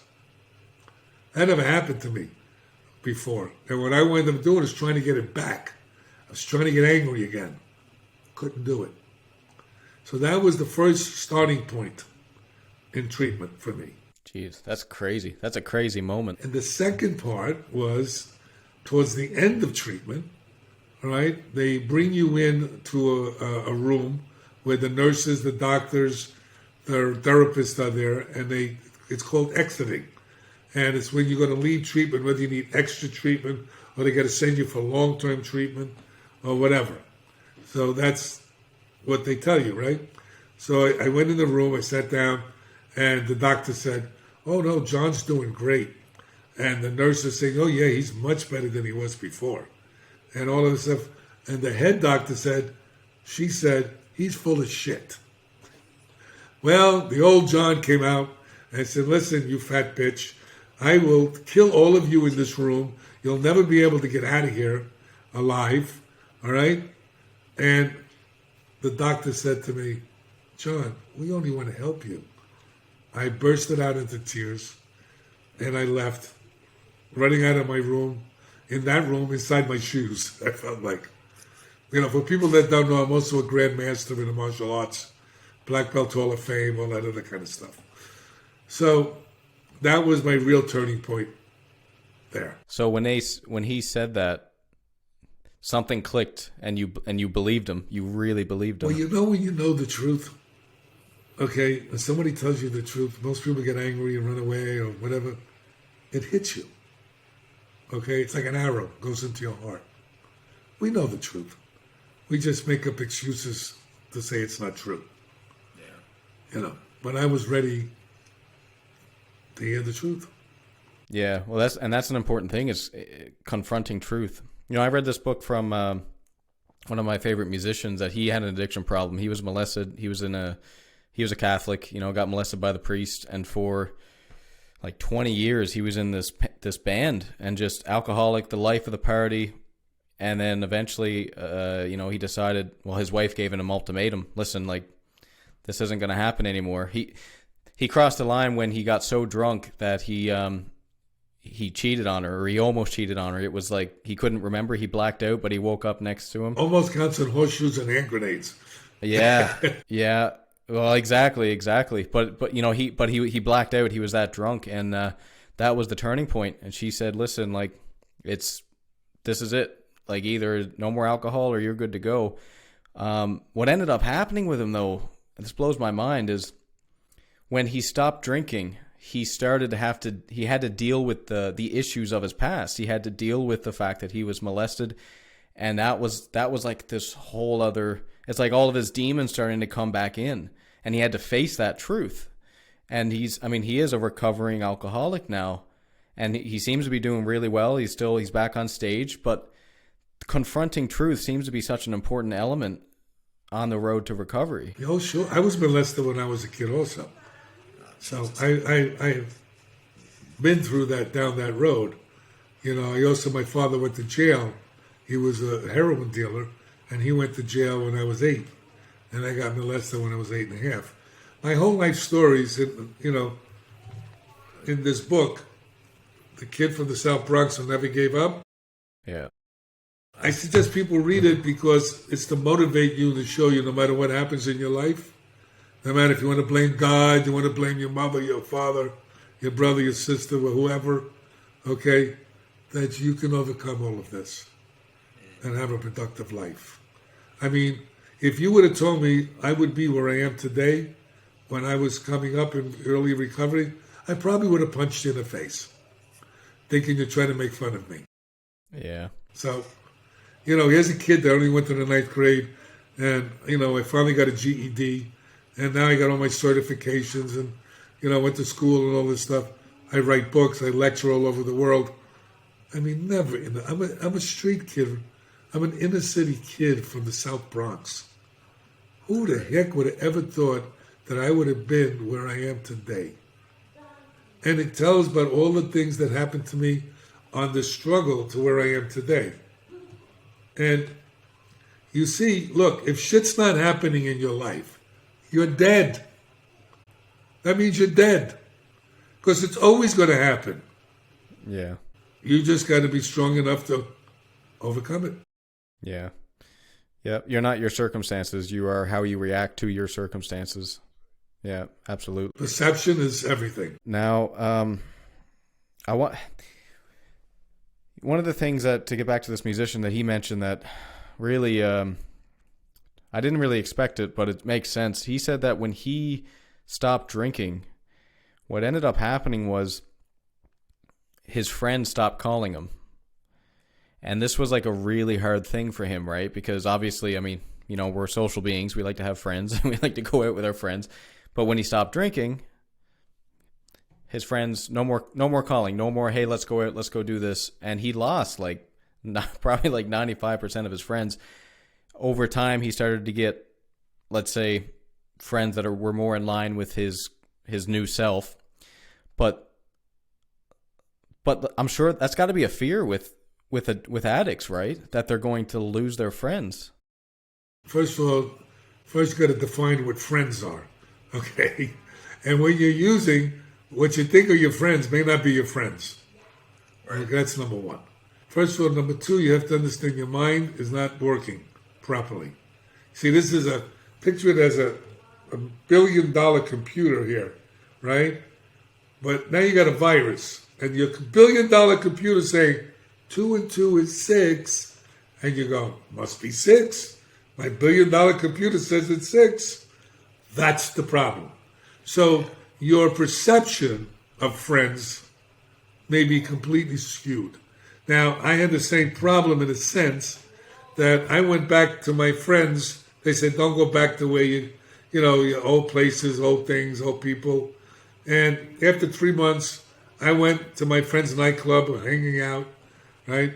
That never happened to me before. And what I wound up doing is trying to get it back. I was trying to get angry again. Couldn't do it. So that was the first starting point in treatment for me. Jeez, that's crazy. That's a crazy moment. And the second part was towards the end of treatment, all right? They bring you in to a room where the nurses, the doctors, the therapists are there, and it's called exiting. And it's when you're going to leave treatment, whether you need extra treatment or they got to send you for long-term treatment or whatever. So that's what they tell you, right? So I went in the room, I sat down, and the doctor said, oh, no, John's doing great. And the nurse is saying, oh, yeah, he's much better than he was before. And all of this stuff. And the head doctor she said, he's full of shit. Well, the old John came out and said, listen, you fat bitch, I will kill all of you in this room. You'll never be able to get out of here alive, all right? And the doctor said to me, John, we only want to help you. I bursted out into tears, and I left, running out of my room, in that room, inside my shoes, I felt like. For people that don't know, I'm also a Grand Master in the martial arts, Black Belt Hall of Fame, all that other kind of stuff. So that was my real turning point there. So when he said that, something clicked, and you believed him. You really believed him. Well, when you know the truth, Okay, when somebody tells you the truth, most people get angry and run away or whatever. It hits you. Okay, it's like an arrow goes into your heart. We know the truth. We just make up excuses to say it's not true. Yeah. But I was ready to hear the truth. Yeah, well, that's an important thing, is confronting truth. I read this book from one of my favorite musicians, that he had an addiction problem. He was molested. He was a Catholic. Got molested by the priest, and for like 20 years he was in this band, and just alcoholic, the life of the party. And then eventually, he decided. Well, his wife gave him an ultimatum. Listen, like, this isn't going to happen anymore. He crossed the line when he got so drunk that he cheated on her, or he almost cheated on her. It was like he couldn't remember. He blacked out, but he woke up next to him. Almost counts on horseshoes and hand grenades. Yeah, yeah. Well, exactly. But he blacked out. He was that drunk, and that was the turning point. And she said, "Listen, like, this is it. Like, either no more alcohol or you're good to go." What ended up happening with him, though, this blows my mind, is when he stopped drinking, he had to deal with the issues of his past. He had to deal with the fact that he was molested, and that was like this whole other. It's like all of his demons starting to come back in, and he had to face that truth. And he is a recovering alcoholic now, and he seems to be doing really well. He's back on stage, but confronting truth seems to be such an important element on the road to recovery. Oh, sure. I was molested when I was a kid also. So I've been through that, down that road. My father went to jail. He was a heroin dealer, and he went to jail when I was 8. And I got molested when I was 8.5. My whole life stories, in this book, The Kid from the South Bronx Who Never Gave Up. Yeah. I suggest people read it because it's to motivate you and to show you, no matter what happens in your life, no matter if you want to blame God, you want to blame your mother, your father, your brother, your sister, or whoever, okay, that you can overcome all of this and have a productive life. I mean, if you would have told me I would be where I am today when I was coming up in early recovery, I probably would have punched you in the face, thinking you're trying to make fun of me. Yeah. So, here's a kid that only went to the 9th grade, and, I finally got a GED, and now I got all my certifications, and, went to school and all this stuff. I write books, I lecture all over the world. I mean, never, I'm a street kid. I'm an inner city kid from the South Bronx. Who the heck would have ever thought that I would have been where I am today? And it tells about all the things that happened to me on the struggle to where I am today. And you see, look, if shit's not happening in your life, you're dead. That means you're dead. Because it's always going to happen. Yeah. You just got to be strong enough to overcome it. Yeah. Yeah. You're not your circumstances. You are how you react to your circumstances. Yeah, absolutely. Perception is everything. Now, one of the things that, to get back to this musician, that he mentioned that really, I didn't really expect it, but it makes sense. He said that when he stopped drinking, what ended up happening was his friends stopped calling him. And this was like a really hard thing for him, right? Because obviously, we're social beings. We like to have friends and we like to go out with our friends. But when he stopped drinking, his friends, no more calling, no more, hey, let's go out, let's go do this. And he lost probably like 95% of his friends. Over time, he started to get, let's say, friends that were more in line with his new self. But I'm sure that's got to be a fear with addicts, right? That they're going to lose their friends. First of all, you got to define what friends are, okay? And when you're using what you think are your friends may not be your friends. Right? That's number one. First of all, number two, you have to understand your mind is not working properly. See, this is picture it as a $1 billion computer here, right? But now you got a virus, and your $1 billion computer saying 2 and 2 is 6, and you go, must be 6. My $1 billion computer says it's 6. That's the problem. So your perception of friends may be completely skewed. Now, I had the same problem in a sense that I went back to my friends. They said, don't go back to where your old places, old things, old people. And after 3 months, I went to my friend's nightclub, hanging out, right?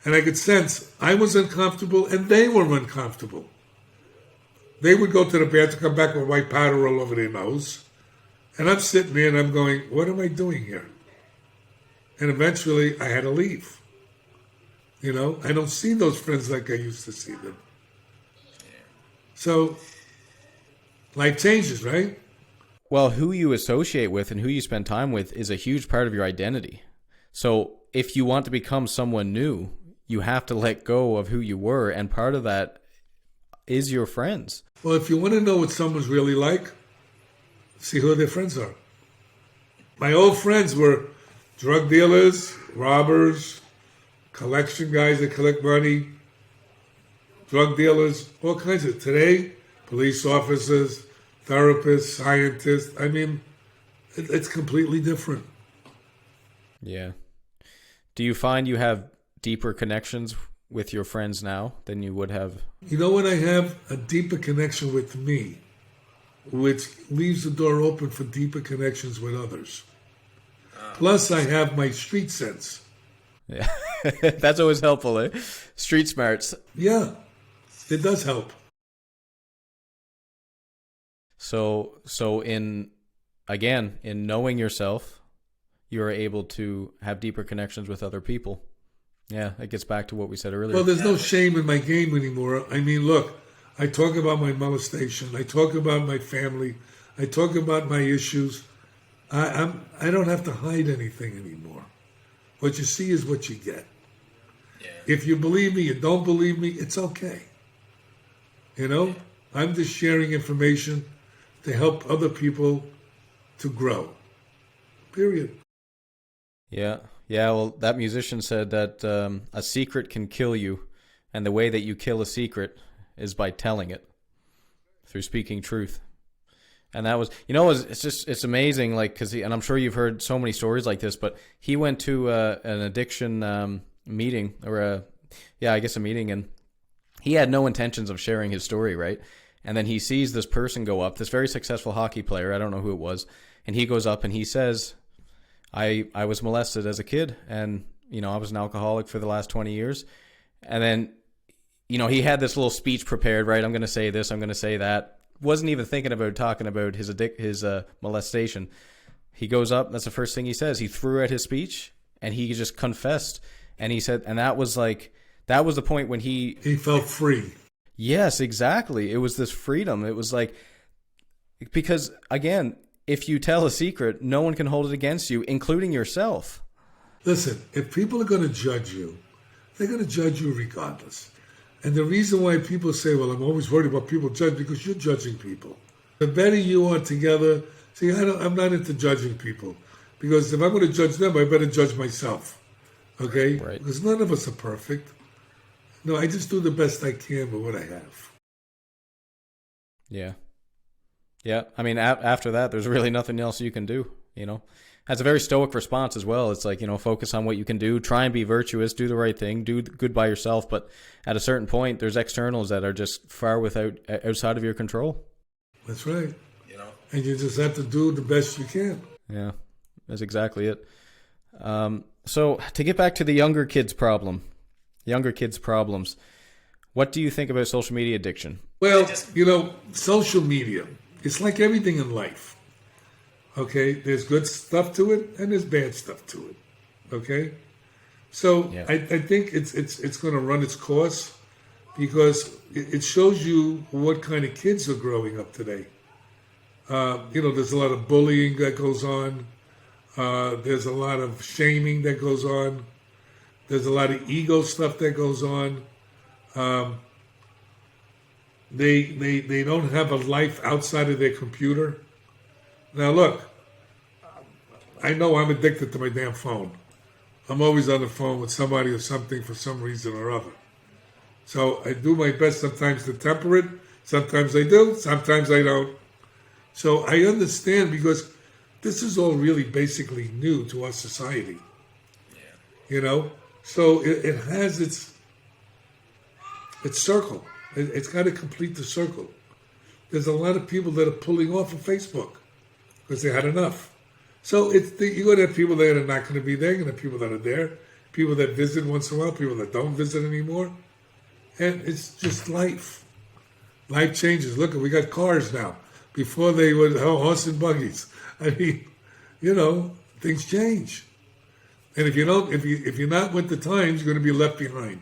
And I could sense I was uncomfortable and they were uncomfortable. They would go to the bathroom, come back with white powder all over their nose. And I'm sitting there and I'm going, what am I doing here? And eventually I had to leave. I don't see those friends like I used to see them. So life changes, right? Well, who you associate with and who you spend time with is a huge part of your identity. So if you want to become someone new, you have to let go of who you were. And part of that is your friends. Well, if you want to know what someone's really like, see who their friends are. My old friends were drug dealers, robbers, collection guys that collect money, drug dealers, all kinds of. Today, police officers, therapists, scientists. I mean, it's completely different. Yeah. Do you find you have deeper connections with your friends now than you would have? You know what? I have a deeper connection with me, which leaves the door open for deeper connections with others. Plus, I have my street sense. Yeah. That's always helpful, eh? Street smarts. Yeah, it does help. So in knowing yourself, you're able to have deeper connections with other people. Yeah, it gets back to what we said earlier. Well, there's no shame in my game anymore. I mean, look, I talk about my molestation. I talk about my family. I talk about my issues. I don't have to hide anything anymore. What you see is what you get. Yeah. If you believe me, you don't believe me, it's okay. I'm just sharing information to help other people to grow. Period. Yeah. Yeah, well, that musician said that a secret can kill you, and the way that you kill a secret is by telling it, through speaking truth. And that was, it's amazing, like, and I'm sure you've heard so many stories like this, but he went to an addiction meeting, or a meeting, and he had no intentions of sharing his story, right? And then he sees this person go up, this very successful hockey player, I don't know who it was, and he goes up and he says, I was molested as a kid, and, I was an alcoholic for the last 20 years. And then, he had this little speech prepared, right? I'm going to say this, I'm going to say that. Wasn't even thinking about talking about his molestation. He goes up, that's the first thing he says. He threw out his speech, and he just confessed. And he said, and that was the point when he felt free. Yes, exactly. It was this freedom. It was like, because again, if you tell a secret, no one can hold it against you, including yourself. Listen, if people are going to judge you, they're going to judge you regardless. And the reason why people say, well, I'm always worried about people judging, because you're judging people. The better you are together, see, I'm not into judging people, because if I'm going to judge them, I better judge myself. Okay? Right. Because none of us are perfect. No, I just do the best I can with what I have. Yeah. Yeah. I mean, after that, there's really nothing else you can do, That's a very stoic response as well. It's like, focus on what you can do, try and be virtuous, do the right thing, do good by yourself. But at a certain point, there's externals that are just far outside of your control. That's right. And you just have to do the best you can. Yeah, that's exactly it. So to get back to the younger kids' problems, what do you think about social media addiction? Well, social media, it's like everything in life. Okay, there's good stuff to it and there's bad stuff to it. Okay, so yeah. I think it's going to run its course, because it shows you what kind of kids are growing up today. There's a lot of bullying that goes on. There's a lot of shaming that goes on. There's a lot of ego stuff that goes on. They don't have a life outside of their computer. Now look, I know I'm addicted to my damn phone. I'm always on the phone with somebody or something for some reason or other. So I do my best sometimes to temper it. Sometimes I do, sometimes I don't. So I understand because this is all really basically new to our society. So it has its circle. It's got to complete the circle. There's a lot of people that are pulling off of Facebook because they had enough. So you're going to have people there that are not going to be there. You're going to have people that are there, people that visit once in a while, people that don't visit anymore. And it's just life. Life changes. Look, we got cars now. Before they were horse and buggies. I mean, things change. And if you're not with the times, you're going to be left behind.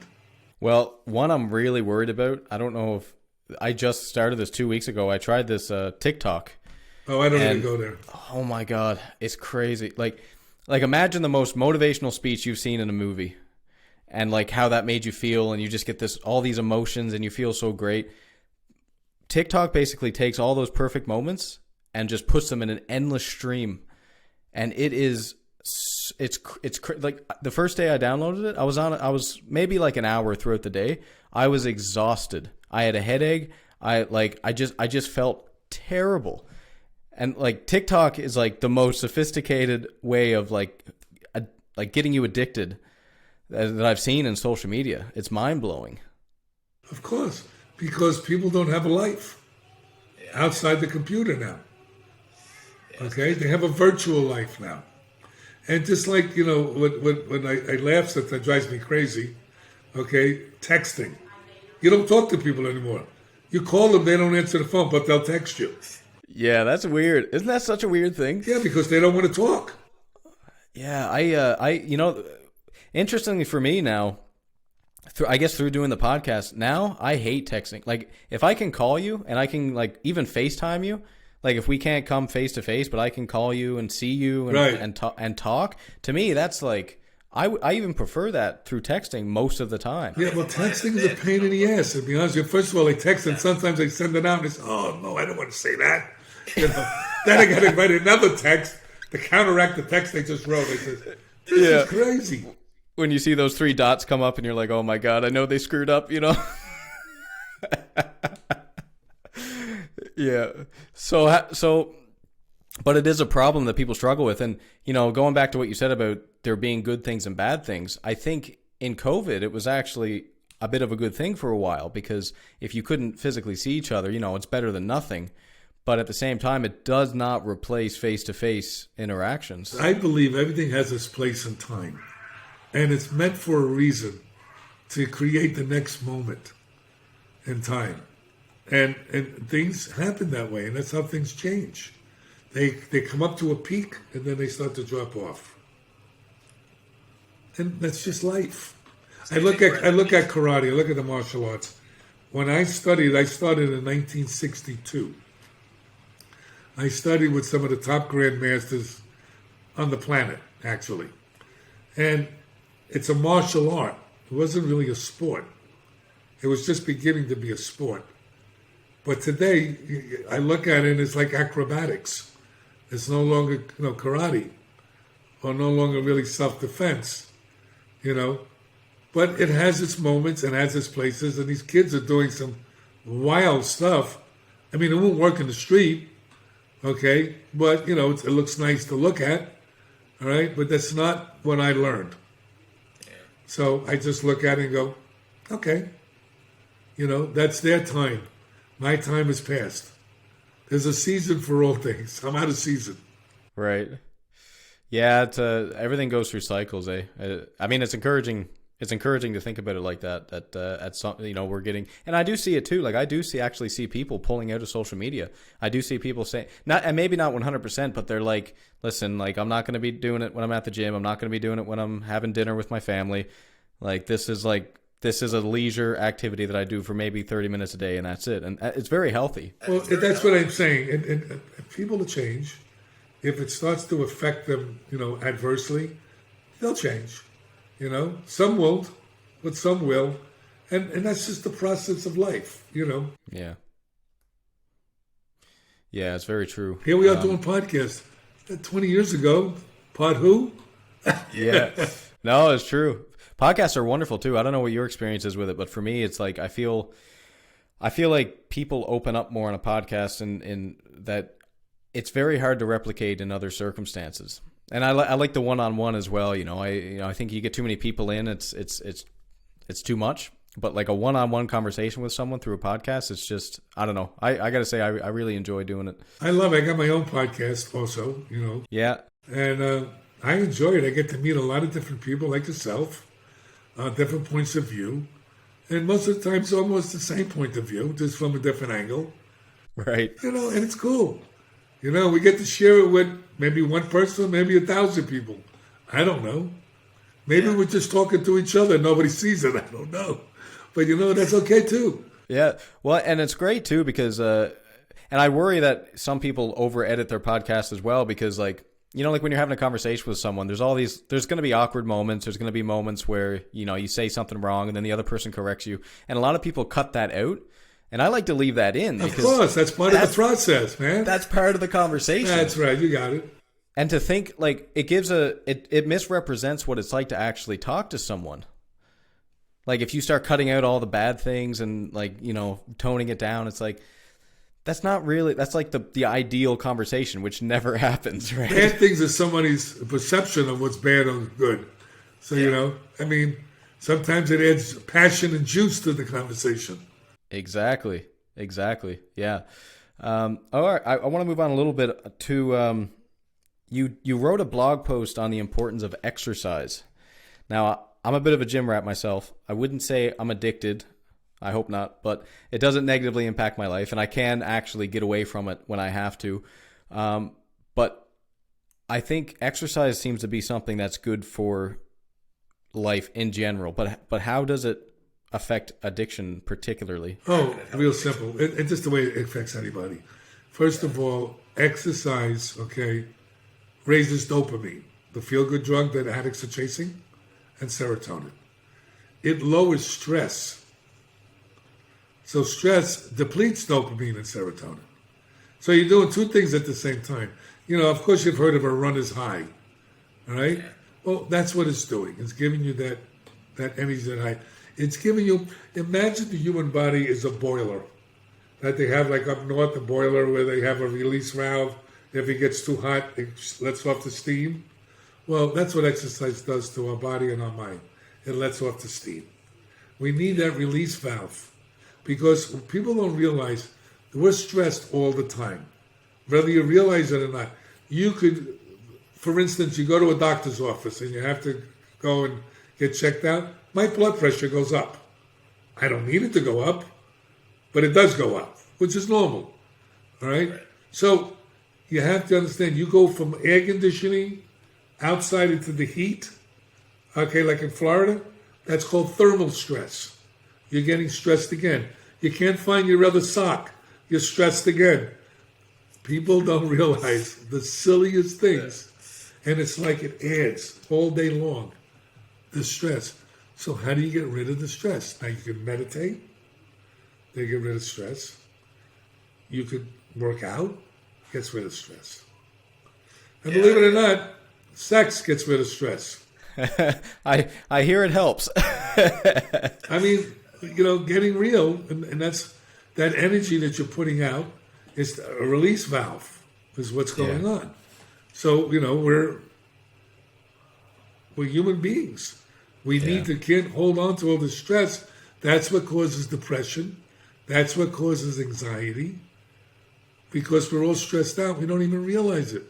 Well, one I'm really worried about. I don't know if I just started this 2 weeks ago. I tried this TikTok. Oh, I don't even go there. Oh my God, it's crazy. Like imagine the most motivational speech you've seen in a movie, and like how that made you feel, and you just get all these emotions, and you feel so great. TikTok basically takes all those perfect moments and just puts them in an endless stream, and it's like the first day I downloaded it, I was maybe like an hour throughout the day. I was exhausted. I had a headache. I just felt terrible. And like TikTok is like the most sophisticated way of like getting you addicted that I've seen in social media. It's mind blowing. Of course, because people don't have a life outside the computer now. Okay, they have a virtual life now. And just like, when I laugh, that drives me crazy, okay, texting. You don't talk to people anymore. You call them, they don't answer the phone, but they'll text you. Yeah, that's weird. Isn't that such a weird thing? Yeah, because they don't want to talk. Yeah, interestingly for me now, through doing the podcast, now I hate texting. Like, if I can call you and I can, like, even FaceTime you, like, if we can't come face to face, but I can call you and see you and talk. To me, that's like I even prefer that through texting most of the time. Yeah, well, texting is a pain in the ass. To be honest with you, first of all, they text and sometimes they send it out and it's, oh no, I don't want to say that. Then I got to write another text to counteract the text they just wrote. They said, this is crazy. When you see those 3 dots come up and you're like, oh my God, I know they screwed up. Yeah. So, but it is a problem that people struggle with. And, going back to what you said about there being good things and bad things, I think in COVID, it was actually a bit of a good thing for a while, because if you couldn't physically see each other, it's better than nothing. But at the same time, it does not replace face-to-face interactions. I believe everything has its place and time. And it's meant for a reason, to create the next moment in time. And things happen that way, and that's how things change. They come up to a peak, and then they start to drop off. And that's just life. I look at karate. I look at the martial arts. When I started in 1962. I studied with some of the top grandmasters on the planet, actually. And it's a martial art. It wasn't really a sport. It was just beginning to be a sport. But today, I look at it and it's like acrobatics. It's no longer, karate, or no longer really self-defense, But it has its moments and has its places, and these kids are doing some wild stuff. I mean, it won't work in the street, okay? But, it looks nice to look at, all right? But that's not what I learned. So I just look at it and go, okay, that's their time. My time has passed. There's a season for all things. I'm out of season. Right. Yeah, everything goes through cycles, eh? I mean, it's encouraging. It's encouraging to think about it like that. That at some, we're getting, and I do see it too. Like I do actually see people pulling out of social media. I do see people saying, and maybe not 100%, but they're like, listen, like I'm not going to be doing it when I'm at the gym. I'm not going to be doing it when I'm having dinner with my family. Like this is a leisure activity that I do for maybe 30 minutes a day, and that's it. And it's very healthy. Well, that's what I'm saying. And people will change. If it starts to affect them, adversely, they'll change. Some won't, but some will. And that's just the process of life, Yeah. Yeah, it's very true. Here we are doing podcasts. 20 years ago, pod who? Yeah. No, it's true. Podcasts are wonderful too. I don't know what your experience is with it, but for me, it's like I feel like people open up more on a podcast, and that it's very hard to replicate in other circumstances. And I like the one-on-one as well. I think you get too many people in, it's too much. But like a one-on-one conversation with someone through a podcast, it's just, I don't know. I got to say, I really enjoy doing it. I love it. I got my own podcast also, Yeah. And I enjoy it. I get to meet a lot of different people like yourself, different points of view. And most of the time, it's almost the same point of view, just from a different angle. Right. And it's cool. We get to share it with maybe one person, maybe 1,000 people. I don't know. Maybe we're just talking to each other. Nobody sees it. I don't know. But, that's okay, too. Yeah. Well, and it's great, too, because, and I worry that some people over-edit their podcast as well because, like when you're having a conversation with someone, there's going to be awkward moments. There's going to be moments where, you say something wrong and then the other person corrects you. And a lot of people cut that out. And I like to leave that in. Of course, that's part of the process, man. That's part of the conversation. That's right, you got it. And to think, like, it misrepresents what it's like to actually talk to someone. Like, if you start cutting out all the bad things and, like, toning it down, it's like, that's not really, that's like the ideal conversation, which never happens, right? Bad things are somebody's perception of what's bad or good. So, sometimes it adds passion and juice to the conversation. Exactly. Yeah. All right. I want to move on a little bit to you wrote a blog post on the importance of exercise. Now, I'm a bit of a gym rat myself. I wouldn't say I'm addicted. I hope not, but it doesn't negatively impact my life, and I can actually get away from it when I have to. But I think exercise seems to be something that's good for life in general. But how does it affect addiction particularly? Oh, real simple. It's just the way it affects anybody. First of all, exercise, raises dopamine, the feel-good drug that addicts are chasing, and serotonin. It lowers stress. So stress depletes dopamine and serotonin. So you're doing two things at the same time. Of course you've heard of a runner's high, all right? Well, that's what it's doing. It's giving you that energy, that high. It's giving you, imagine the human body is a boiler that they have like up north, the boiler where they have a release valve. If it gets too hot, it lets off the steam. Well, that's what exercise does to our body and our mind. It lets off the steam. We need that release valve because people don't realize that we're stressed all the time. Whether you realize it or not, you could, for instance, you go to a doctor's office and you have to go and get checked out. My blood pressure goes up. I don't need it to go up, but it does go up, which is normal. All right? So you have to understand, you go from air conditioning outside into the heat, like in Florida, that's called thermal stress. You're getting stressed again. You can't find your other sock. You're stressed again. People don't realize the silliest things, and it's like it adds all day long, the stress. So how do you get rid of the stress? Now you can meditate, they get rid of stress. You could work out, gets rid of stress. And believe it or not, sex gets rid of stress. I hear it helps. I mean, getting real, and that's that energy that you're putting out is a release valve, is what's going on. So, we're human beings. We can't hold on to all the stress. That's what causes depression. That's what causes anxiety. Because we're all stressed out. We don't even realize it.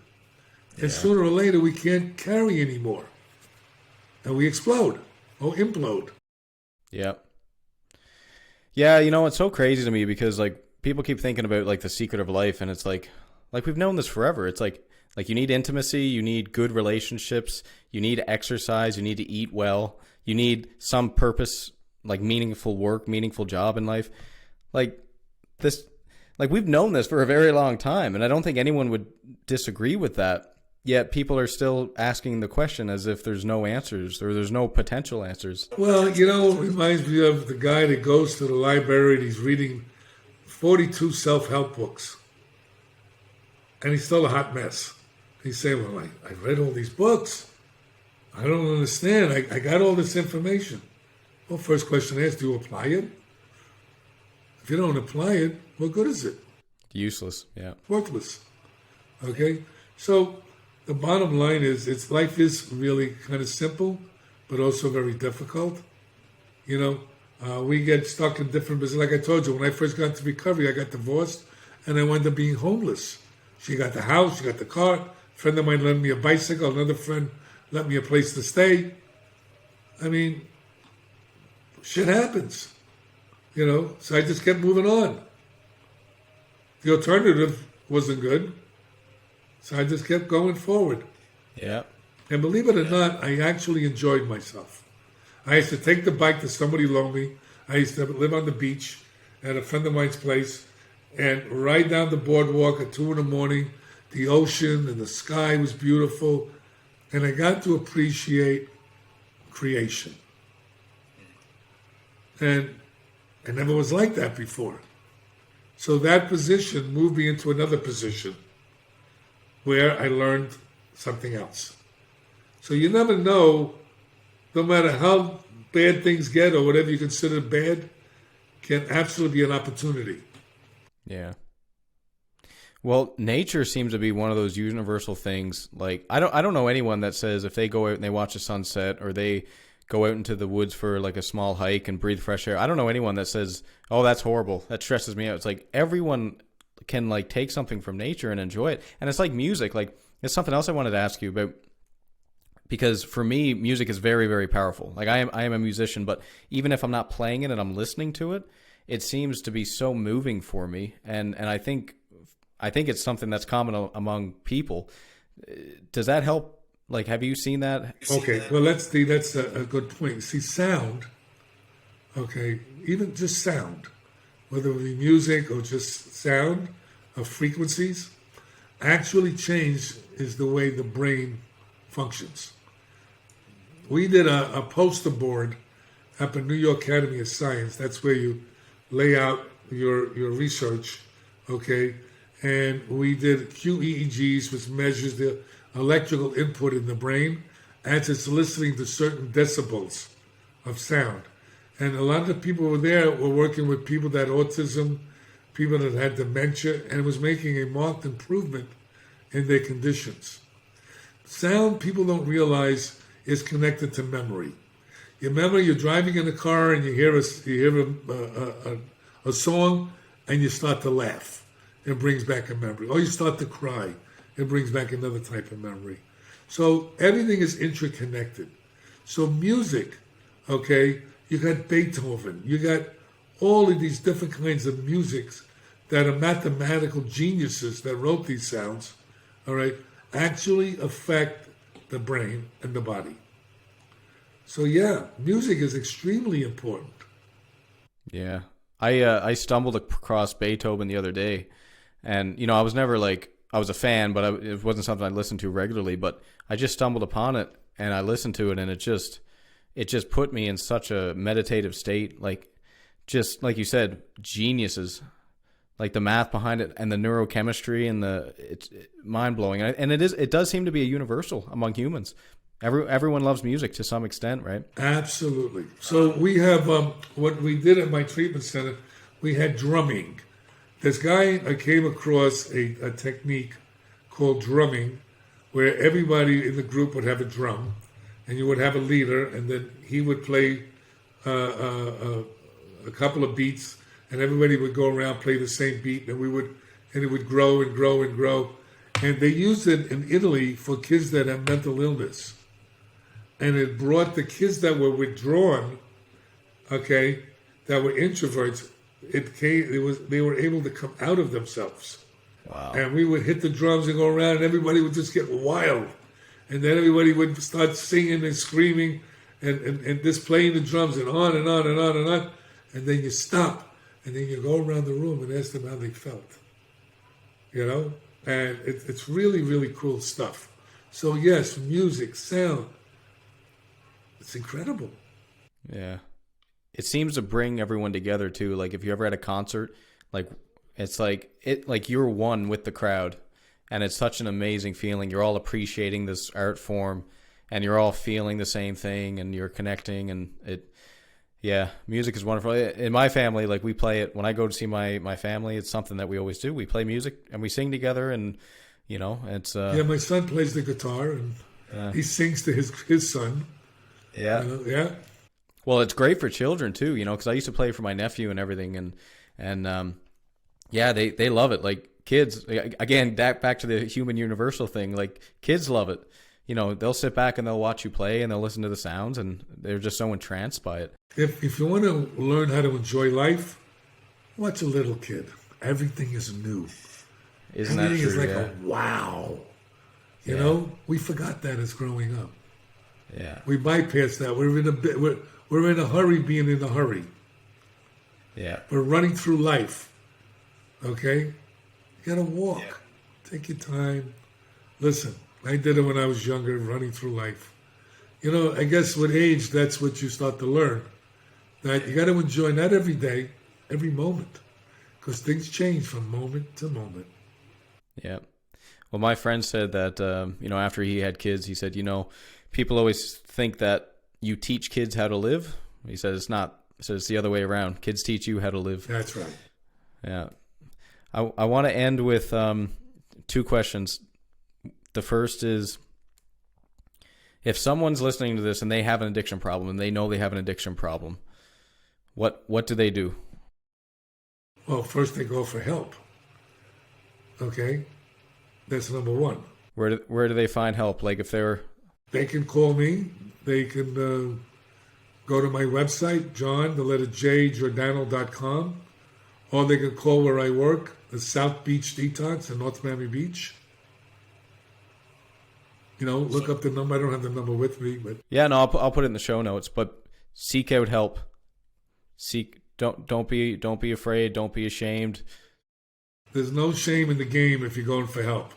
And sooner or later, we can't carry anymore. And we explode or implode. Yep. Yeah, it's so crazy to me because, like, people keep thinking about, like, the secret of life, and it's like we've known this forever. It's like you need intimacy, you need good relationships, you need exercise, you need to eat well, you need some purpose, like meaningful work, meaningful job in life. Like, this, like, we've known this for a very long time, and I don't think anyone would disagree with that. Yet people are still asking the question as if there's no answers or there's no potential answers. Well, it reminds me of the guy that goes to the library and he's reading 42 self-help books. And he's still a hot mess. He's saying, well, I read all these books. I don't understand. I got all this information. Well, first question is, do you apply it? If you don't apply it, what good is it? Useless, yeah. Worthless. Okay, so the bottom line is, life is really kind of simple, but also very difficult. You know, we get stuck in different business. Like I told you, when I first got into recovery, I got divorced, and I wound up being homeless. She got the house, she got the car. A friend of mine lent me a bicycle. Another friend lent me a place to stay. I mean, shit happens. You know, so I just kept moving on. The alternative wasn't good. So I just kept going forward. Yeah. And believe it or not, I actually enjoyed myself. I used to take the bike to somebody lonely. I used to live on the beach at a friend of mine's place and ride down the boardwalk at 2 in the morning. The ocean and the sky was beautiful. And I got to appreciate creation. And I never was like that before. So that position moved me into another position where I learned something else. So you never know, no matter how bad things get or whatever you consider bad, can absolutely be an opportunity. Yeah. Well, nature seems to be one of those universal things. Like I don't know anyone that says if they go out and they watch a sunset or they go out into the woods for like a small hike and breathe fresh air. I don't know anyone that says, "Oh, that's horrible. That stresses me out." It's like everyone can like take something from nature and enjoy it. And it's like music. Like it's something else I wanted to ask you about, because for me, music is very, very powerful. Like I am a musician, but even if I'm not playing it and I'm listening to it, it seems to be so moving for me. And I think it's something that's common among people. Does that help? Like, have you seen that? Okay, well, that's a good point. See, sound, okay, even just sound, whether it be music or just sound of frequencies, actually is the way the brain functions. We did a poster board up at New York Academy of Science. That's where you lay out your research, okay? And we did QEEGs, which measures the electrical input in the brain as it's listening to certain decibels of sound. And a lot of the people who were there were working with people that had autism, people that had dementia, and it was making a marked improvement in their conditions. Sound, people don't realize, is connected to memory. You remember you're driving in a car and you hear a song and you start to laugh. It brings back a memory. Or you start to cry. It brings back another type of memory. So everything is interconnected. So music, okay, you got Beethoven, you got all of these different kinds of musics that are mathematical geniuses that wrote these sounds, all right, actually affect the brain and the body. So yeah, music is extremely important. Yeah. I stumbled across Beethoven the other day, and, you know, I was never like, I was a fan, but it wasn't something I listened to regularly, but I just stumbled upon it and I listened to it, and it just put me in such a meditative state. Like, just like you said, geniuses, like the math behind it and the neurochemistry and it's mind blowing. And it does seem to be a universal among humans. Everyone loves music to some extent, right? Absolutely. So we have what we did at my treatment center. We had drumming. This guy, I came across a technique called drumming, where everybody in the group would have a drum, and you would have a leader, and then he would play a couple of beats, and everybody would go around, play the same beat, and it would grow and grow and grow. And they used it in Italy for kids that have mental illness. And it brought the kids that were withdrawn, okay, that were introverts, they were able to come out of themselves. Wow. And we would hit the drums and go around, and everybody would just get wild. And then everybody would start singing and screaming and just playing the drums and on and on and on and on. And then you stop, and then you go around the room and ask them how they felt. You know? And it's really, really cool stuff. So yes, music, sound, it's incredible. Yeah. It seems to bring everyone together too. Like if you ever had a concert, like it's like you're one with the crowd, and it's such an amazing feeling. You're all appreciating this art form, and you're all feeling the same thing, and you're connecting, and music is wonderful. In my family, like we play it when I go to see my family. It's something that we always do. We play music and we sing together, and It's Yeah, my son plays the guitar, and he sings to his son. yeah. Yeah. Well, it's great for children too, because I used to play for my nephew and everything, and yeah, they love it. Like kids, again, back to the human universal thing. Like kids love it. They'll sit back and they'll watch you play and they'll listen to the sounds and they're just so entranced by it. If you want to learn how to enjoy life, watch a little kid. Everything is new. Isn't that Everything true? is like Yeah. a wow. You know, we forgot that as growing up. Yeah. We bypassed that. We're in a hurry, being in a hurry. Yeah. We're running through life. Okay, you gotta walk. Yeah. Take your time. Listen, I did it when I was younger, running through life. I guess with age, that's what you start to learn. That you got to enjoy not every day, every moment, because things change from moment to moment. Yeah. Well, my friend said that, after he had kids, he said, people always think that you teach kids how to live. He said it's not. He said it's the other way around. Kids teach you how to live. That's right. Yeah. I want to end with two questions. The first is, if someone's listening to this and they have an addiction problem and they know they have an addiction problem, what do they do? Well, first they go for help. Okay, that's number one. Where do they find help? Like if they can call me. They can go to my website, Giordano.com, or they can call where I work, the South Beach Detox in North Miami Beach. Look up the number. I don't have the number with me, but yeah, no, I'll put it in the show notes. But seek out help. Don't be afraid. Don't be ashamed. There's no shame in the game if you're going for help.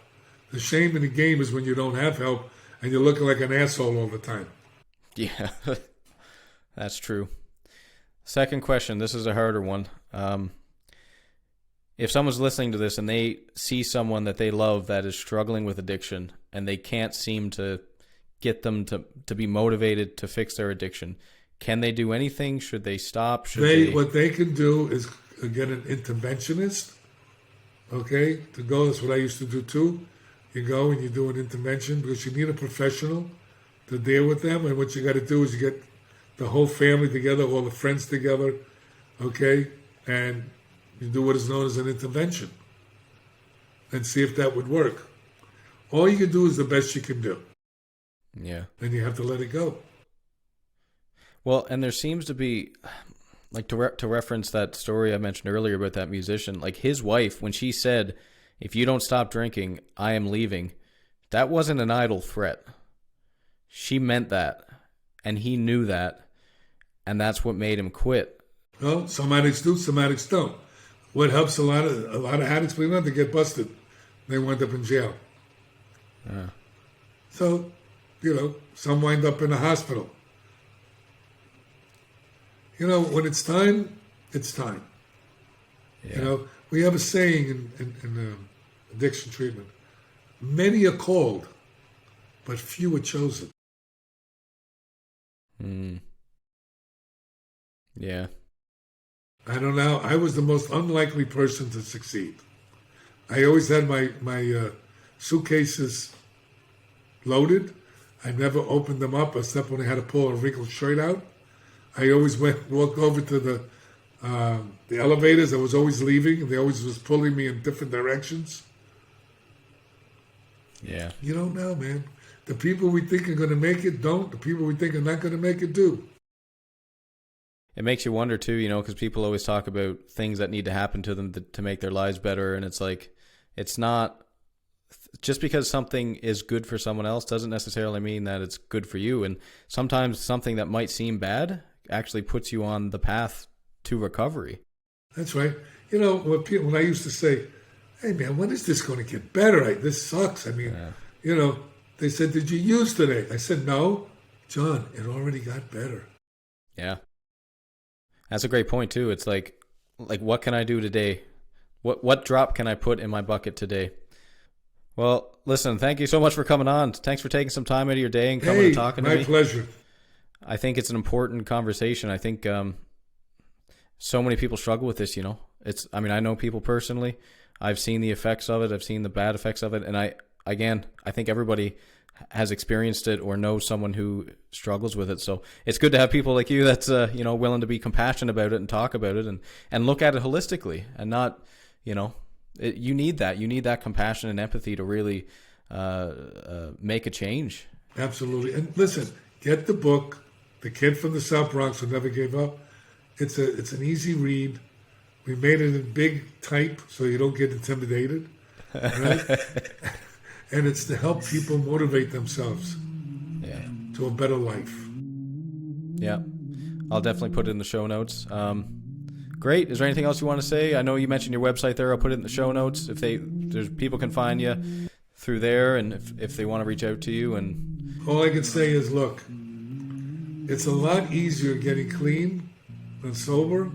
The shame in the game is when you don't have help and you're looking like an asshole all the time. Yeah, that's true. Second question. This is a harder one. If someone's listening to this and they see someone that they love that is struggling with addiction and they can't seem to get them to be motivated to fix their addiction, can they do anything? Should they stop? What they can do is get an interventionist. Okay, that's what I used to do too. You go and you do an intervention because you need a professional to deal with them. And what you got to do is you get the whole family together, all the friends together, okay, and you do what is known as an intervention and see if that would work. All you can do is the best you can do. Yeah. And you have to let it go. Well, and there seems to be, like, to reference that story I mentioned earlier about that musician, like his wife, when she said, if you don't stop drinking, I am leaving, that wasn't an idle threat. She meant that, and he knew that, and that's what made him quit. Well, some addicts do, some addicts don't. What helps a lot of addicts, believe it or not, they get busted. They wind up in jail. So, some wind up in a hospital. When it's time, it's time. Yeah. We have a saying in addiction treatment: many are called, but few are chosen. Yeah. I don't know. I was the most unlikely person to succeed. I always had my suitcases loaded. I never opened them up except when I had to pull a wrinkled shirt out. I always walked over to the elevators. I was always leaving. They always was pulling me in different directions. Yeah. You don't know, man. The people we think are going to make it don't. The people we think are not going to make it do. It makes you wonder too, because people always talk about things that need to happen to them to make their lives better. And it's like, it's not just because something is good for someone else doesn't necessarily mean that it's good for you. And sometimes something that might seem bad actually puts you on the path to recovery. That's right. When I used to say, hey man, when is this going to get better? This sucks. I mean, they said, did you use today? I said, no, John, it already got better. Yeah. That's a great point too. It's like what can I do today? What drop can I put in my bucket today? Well, listen, thank you so much for coming on. Thanks for taking some time out of your day and coming and talking to me. My pleasure. I think it's an important conversation. I think so many people struggle with this, I know people personally. I've seen the effects of it. I've seen the bad effects of it. And I think everybody has experienced it or knows someone who struggles with it. So it's good to have people like you that's, willing to be compassionate about it and talk about it and look at it holistically and not, you need that. You need that compassion and empathy to really make a change. Absolutely. And listen, get the book, The Kid from the South Bronx Who Never Gave Up. It's an easy read. We made it in big type so you don't get intimidated. Right? And it's to help people motivate themselves to a better life. Yeah. I'll definitely put it in the show notes. Great. Is there anything else you want to say? I know you mentioned your website there. I'll put it in the show notes. If there's people can find you through there, and if they want to reach out to you. And all I can say is, look, it's a lot easier getting clean and sober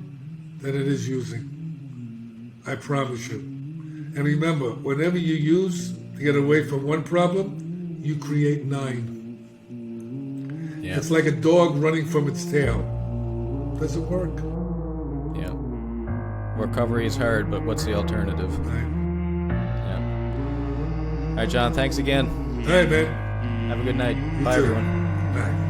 than it is using. I promise you. And remember, whenever you use to get away from one problem, you create 9. Yeah. It's like a dog running from its tail. Doesn't work. Yeah. Recovery is hard, but what's the alternative? Right. Yeah. All right, John, thanks again. All right, man. Have a good night. You Bye, too. everyone. Bye.